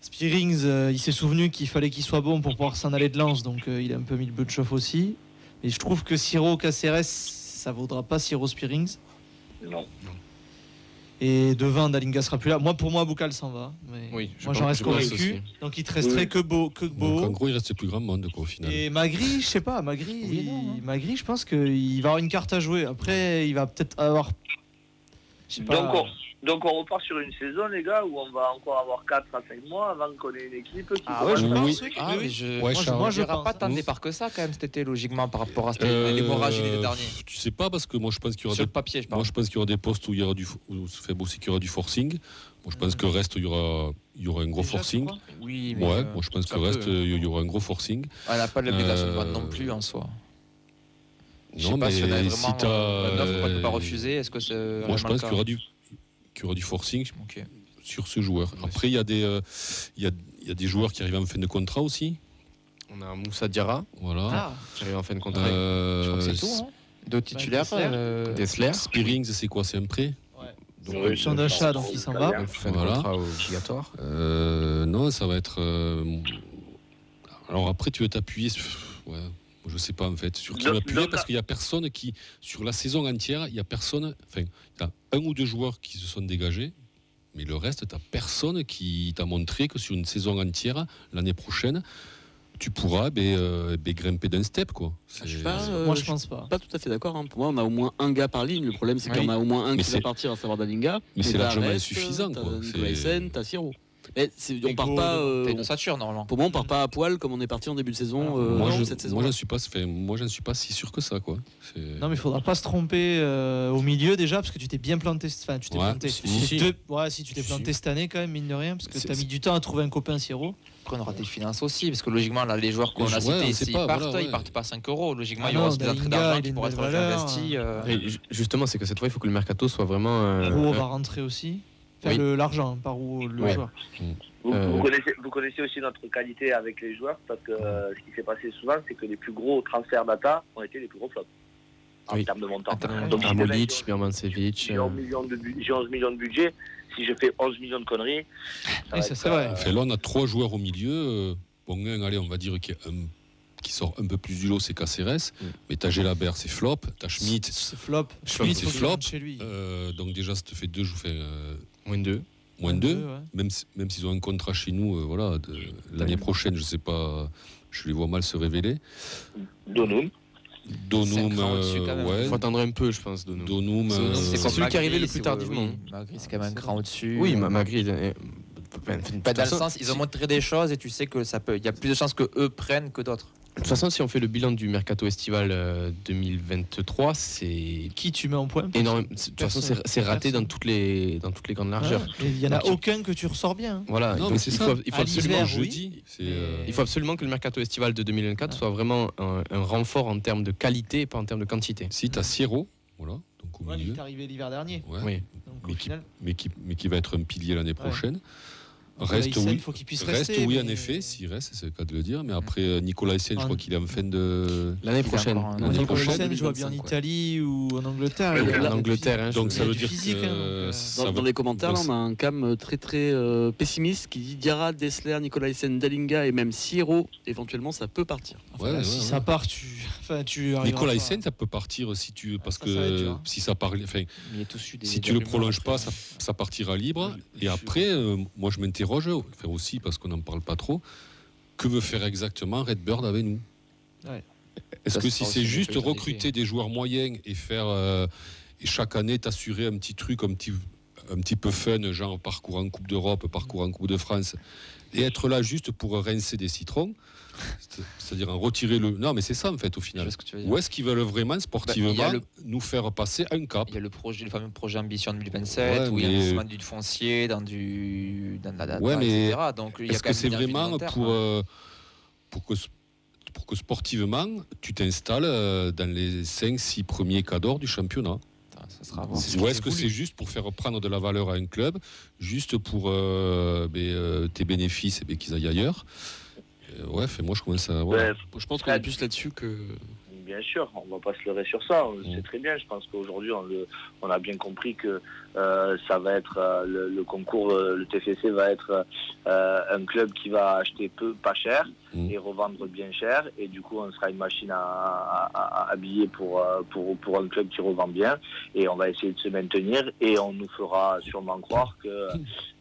Spearings, il s'est souvenu qu'il fallait qu'il soit bon pour pouvoir s'en aller de Lens, donc il a un peu mis le peu de chauffe aussi. Et je trouve que Siro Caceres, ça vaudra pas Siro Spearings. Non. Et devant, Dalinga sera plus là. Pour moi, Boukal s'en va. Mais Oui, moi, j'en reste convaincu. Donc, il te resterait que Beau. Donc, en gros, il reste plus grand monde quoi, au final. Et Magri, je sais pas, Magri, Magri, je pense qu'il va avoir une carte à jouer. Après, il va peut-être avoir. Je sais pas. Donc on repart sur une saison, les gars, où on va encore avoir 4 à 5 mois avant qu'on ait une équipe qui... Ah ouais, je pense. Moi, je n'aurai pas tant de départ que ça, quand même, cet été, logiquement, par rapport à l'hémorragie l'été dernier. Tu sais pas, parce que moi, je pense qu'il y aura sur le papier, moi, je pense qu'il y aura des postes où il y aura aussi qu'il y aura du forcing. Moi, je pense que le reste, il y aura un gros forcing. Oui, mais ouais, moi, je pense que le reste, il y aura un gros forcing. On n'a pas l'obligation de vendre non plus, en soi. Non, mais si tu as... l'offre qu'on ne peut pas refuser, est-ce que c'est... Moi, je pense qu'il y aura du forcing sur ce joueur. Après, il y a des joueurs qui arrivent en fin de contrat aussi. On a Moussa Diarra, voilà, qui arrive en fin de contrat. Je crois que c'est tout. Hein. Deux titulaires. Dessler. Spearings, c'est quoi? C'est un prêt? Donc, option d'achat, donc il s'en va. Fin de contrat obligatoire. Non, ça va être. Alors après, tu veux t'appuyer. Ouais. Je sais pas en fait sur qui m'appuyer parce qu'il y a personne qui sur la saison entière il y a personne, enfin il y a un ou deux joueurs qui se sont dégagés, mais le reste t'as personne qui t'a montré que sur une saison entière l'année prochaine tu pourras grimper d'un step quoi. Moi je pense pas. Pas tout à fait d'accord. Hein. Pour moi on a au moins un gars par ligne. Le problème c'est qu'il y en a au moins un qui va partir, à savoir Dalinga. Mais c'est largement insuffisant quoi. T'as Siro. On part pas. T'as une ossature normalement. Pour moi, on part pas à poil comme on est parti en début de saison. Cette saison. Moi, j'en suis pas si sûr que ça, quoi. Non, mais il faudra pas se tromper au milieu déjà, parce que tu t'es bien planté. Enfin, tu t'es planté. Si tu t'es planté cette année quand même, mine de rien, parce que t'as mis du temps à trouver un copain Siro. Après, on aura des finances aussi, parce que logiquement, là, les joueurs qu'on a cités, s'ils partent, ils partent pas 5 €. Logiquement, il y aura des entrées d'argent qui pourraient être investis. Justement, c'est que cette fois, il faut que le mercato soit vraiment. Roux va rentrer aussi. L'argent, par où le joueur. Vous connaissez aussi notre qualité avec les joueurs, parce que ce qui s'est passé souvent, c'est que les plus gros transferts data ont été les plus gros flops en termes de montant. Donc, Amolic, Birmancevic. J'ai 11 millions de budget. Si je fais 11 millions de conneries, c'est vrai. Là, on a 3 joueurs au milieu. Bon, allez, on va dire qui sort un peu plus du lot, c'est Caceres. Mais t'as Gelabert, c'est flop. T'as Schmidt, c'est flop. Schmidt, c'est flop. Chez lui. Donc déjà, ça te fait 2 moins 2. Moins 2, ouais. Même s'ils ont un contrat chez nous, l'année prochaine, je sais pas, je les vois mal se révéler. Donum, ouais. Il faut attendre un peu, je pense. Donum, c'est celui qui est arrivé le plus tardivement. Magri, c'est quand même un cran au-dessus. Oui, Magri. Pas dans le sens, ils ont montré des choses et tu sais que il y a plus de chances que eux prennent que d'autres. De toute façon, si on fait le bilan du mercato estival 2023, c'est qui tu mets en point énorme. De toute façon, c'est raté dans toutes les grandes largeurs. Il y en a aucun que tu ressors bien. Voilà. Non, mais c'est ça. Il faut absolument jeudi. Il faut absolument que le mercato estival de 2024 soit vraiment un renfort en termes de qualité et pas en termes de quantité. Si tu as Siro, voilà, donc au milieu. Il est arrivé l'hiver dernier. Ouais. Oui. Donc, mais qui va être un pilier l'année prochaine. Reste, oui. Faut qu'il puisse rester, oui, en effet, s'il reste, c'est le cas de le dire. Mais après, Nicolas Essen, je crois qu'il est en fin de. L'année prochaine. Nicolas Essen joue bien en Italie ou en Angleterre. En Angleterre, donc ça veut dire que. Dans les commentaires, on a un cam très très pessimiste qui dit Diarra, Dessler, Nicolas Essen, Dalinga et même Siro. Éventuellement, ça peut partir. Si ça part, tu Nicolas Essen, ça peut partir si tu. Parce que si ça part. Si tu le prolonges pas, ça partira libre. Et après, moi, je m'interroge aussi parce qu'on n'en parle pas trop. Que veut faire exactement Redbird avec nous? Est-ce que si c'est juste recruter des joueurs moyens et faire et chaque année t'assurer un petit truc un petit peu fun, genre parcours en Coupe d'Europe, parcours en Coupe de France, et être là juste pour rincer des citrons, c'est-à-dire en retirer le... Non, mais c'est ça en fait au final. Ou est-ce qu'ils veulent vraiment sportivement nous faire passer un cap? Il y a le fameux projet Ambition 2027 où il y a l'investissement du foncier, dans la data, etc. Donc, est-ce que c'est vraiment pour que sportivement tu t'installes dans les 5-6 premiers cadors du championnat? Ou est-ce que c'est juste pour faire prendre de la valeur à un club, juste pour tes bénéfices et qu'ils aillent ailleurs? Moi je commence à... Je pense qu'on est plus là-dessus que... Bien sûr, on ne va pas se leurrer sur ça, on le sait très bien. Je pense qu'aujourd'hui, on a bien compris que ça va être le concours, le TFC va être un club qui va acheter pas cher et revendre bien cher. Et du coup, on sera une machine à habiller pour un club qui revend bien. Et on va essayer de se maintenir et on nous fera sûrement croire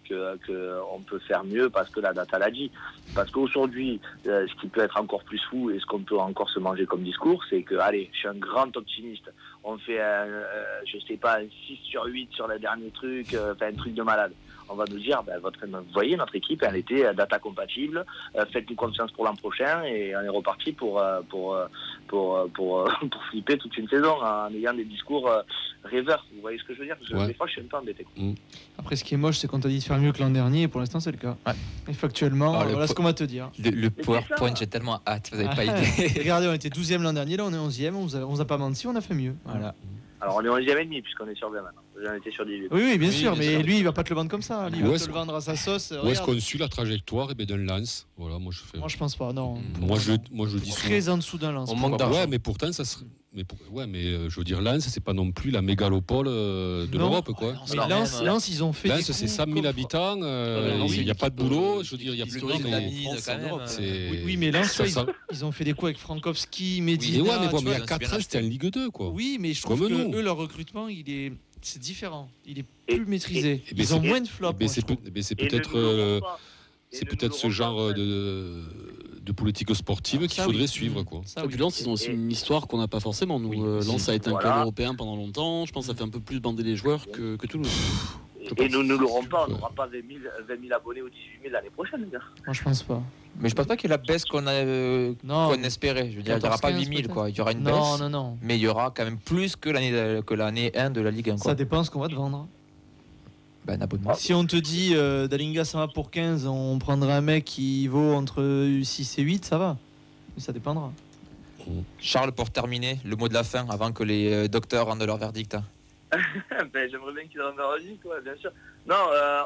qu'on peut faire mieux parce que la data l'a dit. Parce qu'aujourd'hui, ce qui peut être encore plus fou et ce qu'on peut encore se manger comme discours, c'est que, allez, je suis un grand optimiste, on fait, je sais pas, un 6/8 sur le dernier truc, un truc de malade. On va nous dire, vous voyez, notre équipe, elle était data compatible, faites-nous confiance pour l'an prochain et on est reparti pour flipper toute une saison en ayant des discours rêveurs. Vous voyez ce que je veux dire? Des fois, je suis un peu embêté. Après, ce qui est moche, c'est qu'on t'a dit de faire mieux que l'an dernier et pour l'instant, c'est le cas. Ouais. Et factuellement, voilà ce qu'on va te dire. Le PowerPoint, j'ai tellement hâte, vous n'avez pas idée. Regardez, on était 12e l'an dernier, là on est 11e, on vous a pas menti, on a fait mieux. Voilà. Alors on est 11e et demi puisqu'on est sur 20 maintenant. J'en étais sur 18. Oui, bien sûr, mais lui il va pas te le vendre comme ça. Lui, il va te le vendre à sa sauce. Où est-ce qu'on suit la trajectoire d'un lance? Voilà, moi je pense pas, non. Moi je dis très en dessous d'un lance. On manque d'argent. Ouais, mais pourtant ça serait. Mais je veux dire, Lens, c'est pas non plus la mégalopole de l'Europe, quoi. Mais Lens, ils ont fait. Lens, c'est 100 000 habitants, il n'y a pas de boulot, je veux dire, il y a plus de. Oui, mais Lens, ils ont fait des coups avec Frankowski, Medina. Oui, mais il y a 4 ans, c'était en Ligue 2, quoi. Oui, mais je trouve que eux, leur recrutement, c'est différent. Il est plus maîtrisé. Ils ont moins de flops. C'est peut-être ce genre de politique sportive qu'il faudrait suivre, quoi. Et puis Lens, ils ont aussi une histoire qu'on n'a pas forcément. Nous, Lens a été un club européen pendant longtemps. Je pense que ça fait un peu plus bander les joueurs que Toulouse. Et nous ne l'aurons pas, on n'aura pas 20 000 abonnés ou 18 000 l'année prochaine, les gars. Moi, je pense pas. Mais je pense pas qu'il y ait la baisse qu'on espérait. Je veux dire, il n'y aura pas 8 000, quoi. Il y aura une baisse. Non. Mais il y aura quand même plus que l'année 1 de la Ligue 1. Ça dépend ce qu'on va te vendre. Un abonnement. Si on te dit Dalinga ça va pour 15, on prendra un mec qui vaut entre 6 et 8, ça va. Mais ça dépendra. Charles, pour terminer, le mot de la fin avant que les docteurs rendent leur verdict. J'aimerais bien qu'ils rendent leur verdict, bien sûr. Non,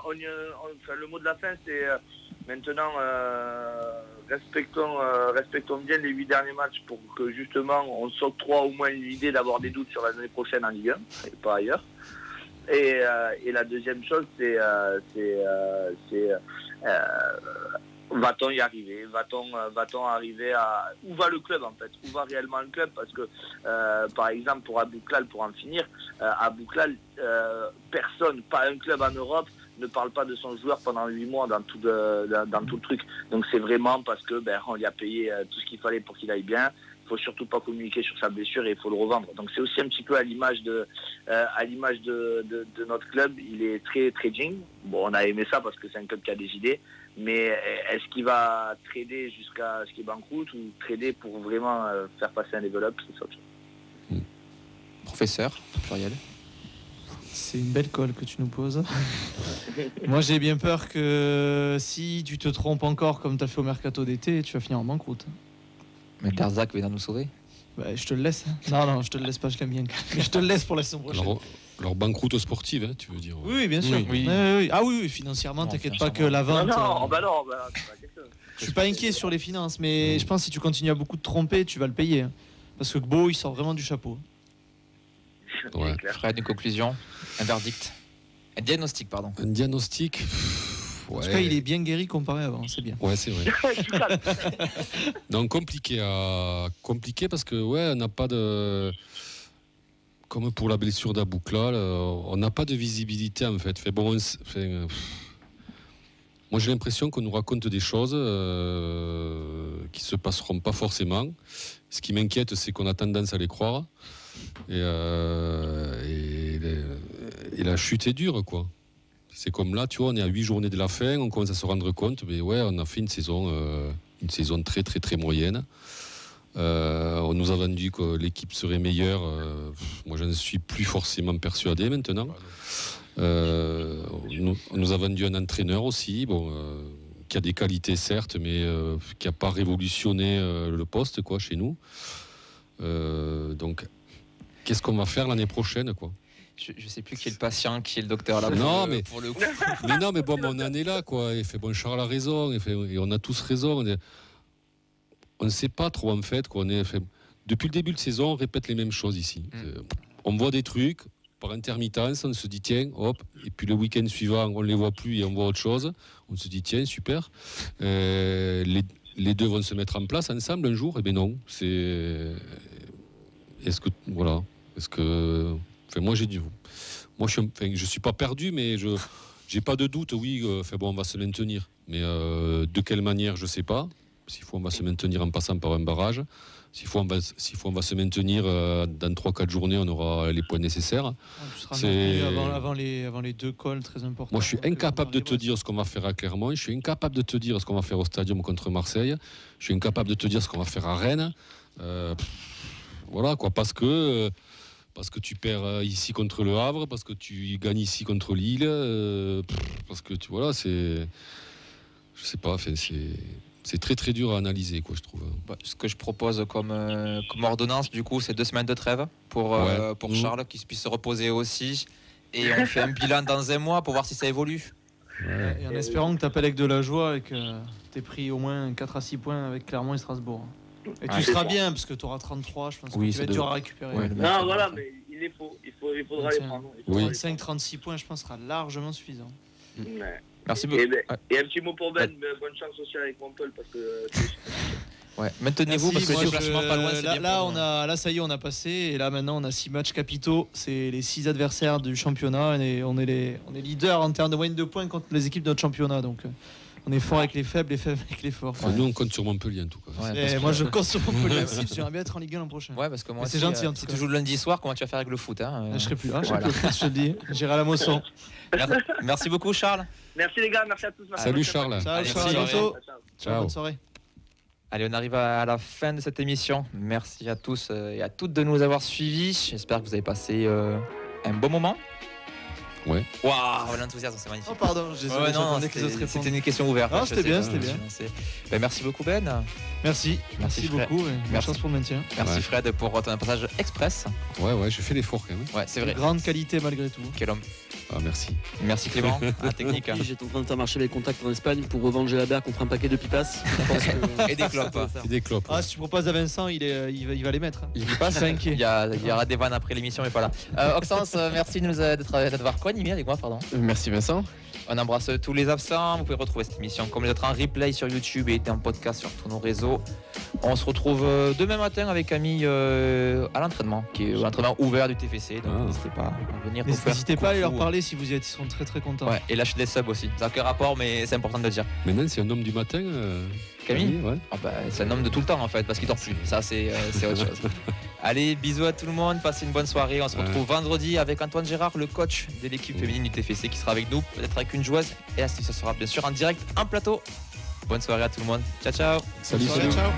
le mot de la fin, c'est maintenant respectons bien les 8 derniers matchs pour que justement on s'octroie au moins l'idée d'avoir des doutes sur l'année prochaine en Ligue 1 et pas ailleurs. Et la deuxième chose, c'est va-t-on y arriver? Va-t-on arriver à... Où va le club, en fait? Où va réellement le club? Parce que, par exemple, pour Abouklal, pour en finir, Abouklal, personne, pas un club en Europe, ne parle pas de son joueur pendant 8 mois dans tout le truc. Donc c'est vraiment parce que on lui a payé tout ce qu'il fallait pour qu'il aille bien. Il faut surtout pas communiquer sur sa blessure et il faut le revendre. Donc c'est aussi un petit peu à l'image de notre club. Il est très trading. Bon, on a aimé ça parce que c'est un club qui a des idées. Mais est-ce qu'il va trader jusqu'à ce qu'il banqueroute ou trader pour vraiment faire passer un develop? C'est ça. Professeur, pluriel. C'est une belle colle que tu nous poses. Moi, j'ai bien peur que si tu te trompes encore comme tu as fait au mercato d'été, tu vas finir en banqueroute. Mais Darzac vient nous sauver. Je te le laisse. Non, je te le laisse pas, je l'aime bien. Mais je te le laisse pour la saison prochaine. Alors banqueroute sportive, tu veux dire? Oui, bien sûr. Oui. Ah oui, financièrement, t'inquiète pas que la vente... Non, je suis pas inquiet sur les finances, mais je pense que si tu continues à beaucoup te tromper, tu vas le payer. Parce que Gbo, il sort vraiment du chapeau. Ouais. Fred, une conclusion, un verdict, un diagnostic, pardon. Un diagnostic. En tout cas, il est bien guéri comparé avant, c'est bien. Ouais, c'est vrai. Donc compliqué parce que on n'a pas de, comme pour la blessure d'Abouklal, on n'a pas de visibilité en fait. Moi j'ai l'impression qu'on nous raconte des choses qui se passeront pas forcément. Ce qui m'inquiète, c'est qu'on a tendance à les croire. Et la chute est dure, quoi. C'est comme là, tu vois, on est à 8 journées de la fin, on commence à se rendre compte, mais on a fait une saison très très très moyenne. On nous a vendu que l'équipe serait meilleure. Moi, je ne suis plus forcément persuadé maintenant. On nous a vendu un entraîneur aussi, qui a des qualités certes, mais qui n'a pas révolutionné le poste, quoi, chez nous. Donc, qu'est-ce qu'on va faire l'année prochaine, quoi? Je sais plus qui est le patient, qui est le docteur là. Pour le coup. Mais non, mais on en est là, quoi. Charles a raison, et on a tous raison. On ne sait pas trop, en fait, quoi. depuis le début de saison, on répète les mêmes choses ici. On voit des trucs par intermittence, on se dit tiens, hop, et puis le week-end suivant, on ne les voit plus et on voit autre chose. On se dit tiens, super. Les deux vont se mettre en place ensemble un jour. Eh bien non. Est-ce que moi j'ai dit. Moi je suis pas perdu, mais je n'ai pas de doute. Oui, on va se maintenir. Mais de quelle manière, je ne sais pas. S'il faut, on va se maintenir en passant par un barrage. S'il faut, on va se maintenir dans 3-4 journées, on aura les points nécessaires. Avant les 2 cols très importants. Moi, je suis incapable de te dire ce qu'on va faire à Clermont. Je suis incapable de te dire ce qu'on va faire au Stadium contre Marseille. Je suis incapable de te dire ce qu'on va faire à Rennes. Voilà, quoi. Parce que tu perds ici contre le Havre, parce que tu gagnes ici contre Lille. Parce que, je sais pas, c'est très très dur à analyser, quoi, je trouve. Ce que je propose comme ordonnance, du coup, c'est 2 semaines de trêve pour Charles, qu'il puisse se reposer aussi. Et on fait un bilan dans 1 mois pour voir si ça évolue. Ouais. Et en espérant que tu appelles avec de la joie et que tu aies pris au moins 4 à 6 points avec Clermont et Strasbourg. Et tu seras bien, parce que tu auras 33, je pense que tu vas être dur à récupérer. Non, voilà, mais il faudra les prendre. 35-36 points, je pense, sera largement suffisant. Ouais. Merci beaucoup. Et un petit mot pour Ben, bonne chance aussi avec Montpellier parce que. Maintenez-vous parce que moi, franchement pas loin. Là, ça y est, on a passé et là maintenant on a 6 matchs capitaux. C'est les 6 adversaires du championnat et on est leader en termes de moyenne de points contre les équipes de notre championnat. Donc on est fort avec les faibles et faibles avec les forts. Nous on compte sur Montpellier en tout cas. Moi je compte sur Montpellier aussi. J'aimerais bien être en Ligue 1 l'an prochain. Ouais, parce que moi c'est gentil. Si tu joues le lundi soir, comment tu vas faire avec le foot Je serai plus là. Je te le dis. J'irai à la Mosson. Merci beaucoup, Charles. Merci les gars, merci à tous. Salut Charles. Ciao, bientôt. Ciao. Bonne soirée. Allez, on arrive à la fin de cette émission. Merci à tous et à toutes de nous avoir suivis. J'espère que vous avez passé un bon moment. Ouais. Waouh, l'enthousiasme, c'est magnifique. Oh pardon, c'était une question ouverte. Ah, c'était bien. Merci beaucoup Ben. Merci beaucoup. Merci chance pour le maintien. Merci Fred pour ton passage express. Ouais, j'ai fait l'effort quand même. Ouais, c'est vrai. Grande qualité malgré tout. Quel homme. Ah, merci. Merci Clément, à la technique. J'étais en train de faire marcher mes contacts en Espagne pour revendre Gelabert contre un paquet de pipas. Et des clopes. Ah, si tu proposes à Vincent, il va les mettre. Il passe. Il y aura des vannes après l'émission, mais pas là. Oxens, merci d'avoir co-animé avec moi, pardon. Merci Vincent. On embrasse tous les absents. Vous pouvez retrouver cette émission comme les autres en replay sur YouTube et en podcast sur tous nos réseaux. On se retrouve demain matin avec Camille à l'entraînement, qui est l'entraînement ouvert du TFC. Donc n'hésitez pas à venir. N'hésitez pas à leur parler si vous y êtes. Ils seront très très contents. Ouais, et lâchez des subs aussi. Ça n'a aucun rapport, mais c'est important de le dire. Maintenant, c'est un homme du matin. Camille, ouais. C'est un homme de tout le temps en fait, parce qu'il dort plus. Ça, c'est autre chose. Allez, bisous à tout le monde. Passez une bonne soirée. On se retrouve vendredi avec Antoine Gérard, le coach de l'équipe féminine du TFC, qui sera avec nous, peut-être avec une joueuse. Et ça sera bien sûr en direct, en plateau. Bonne soirée à tout le monde. Ciao, ciao. Salut. Ciao.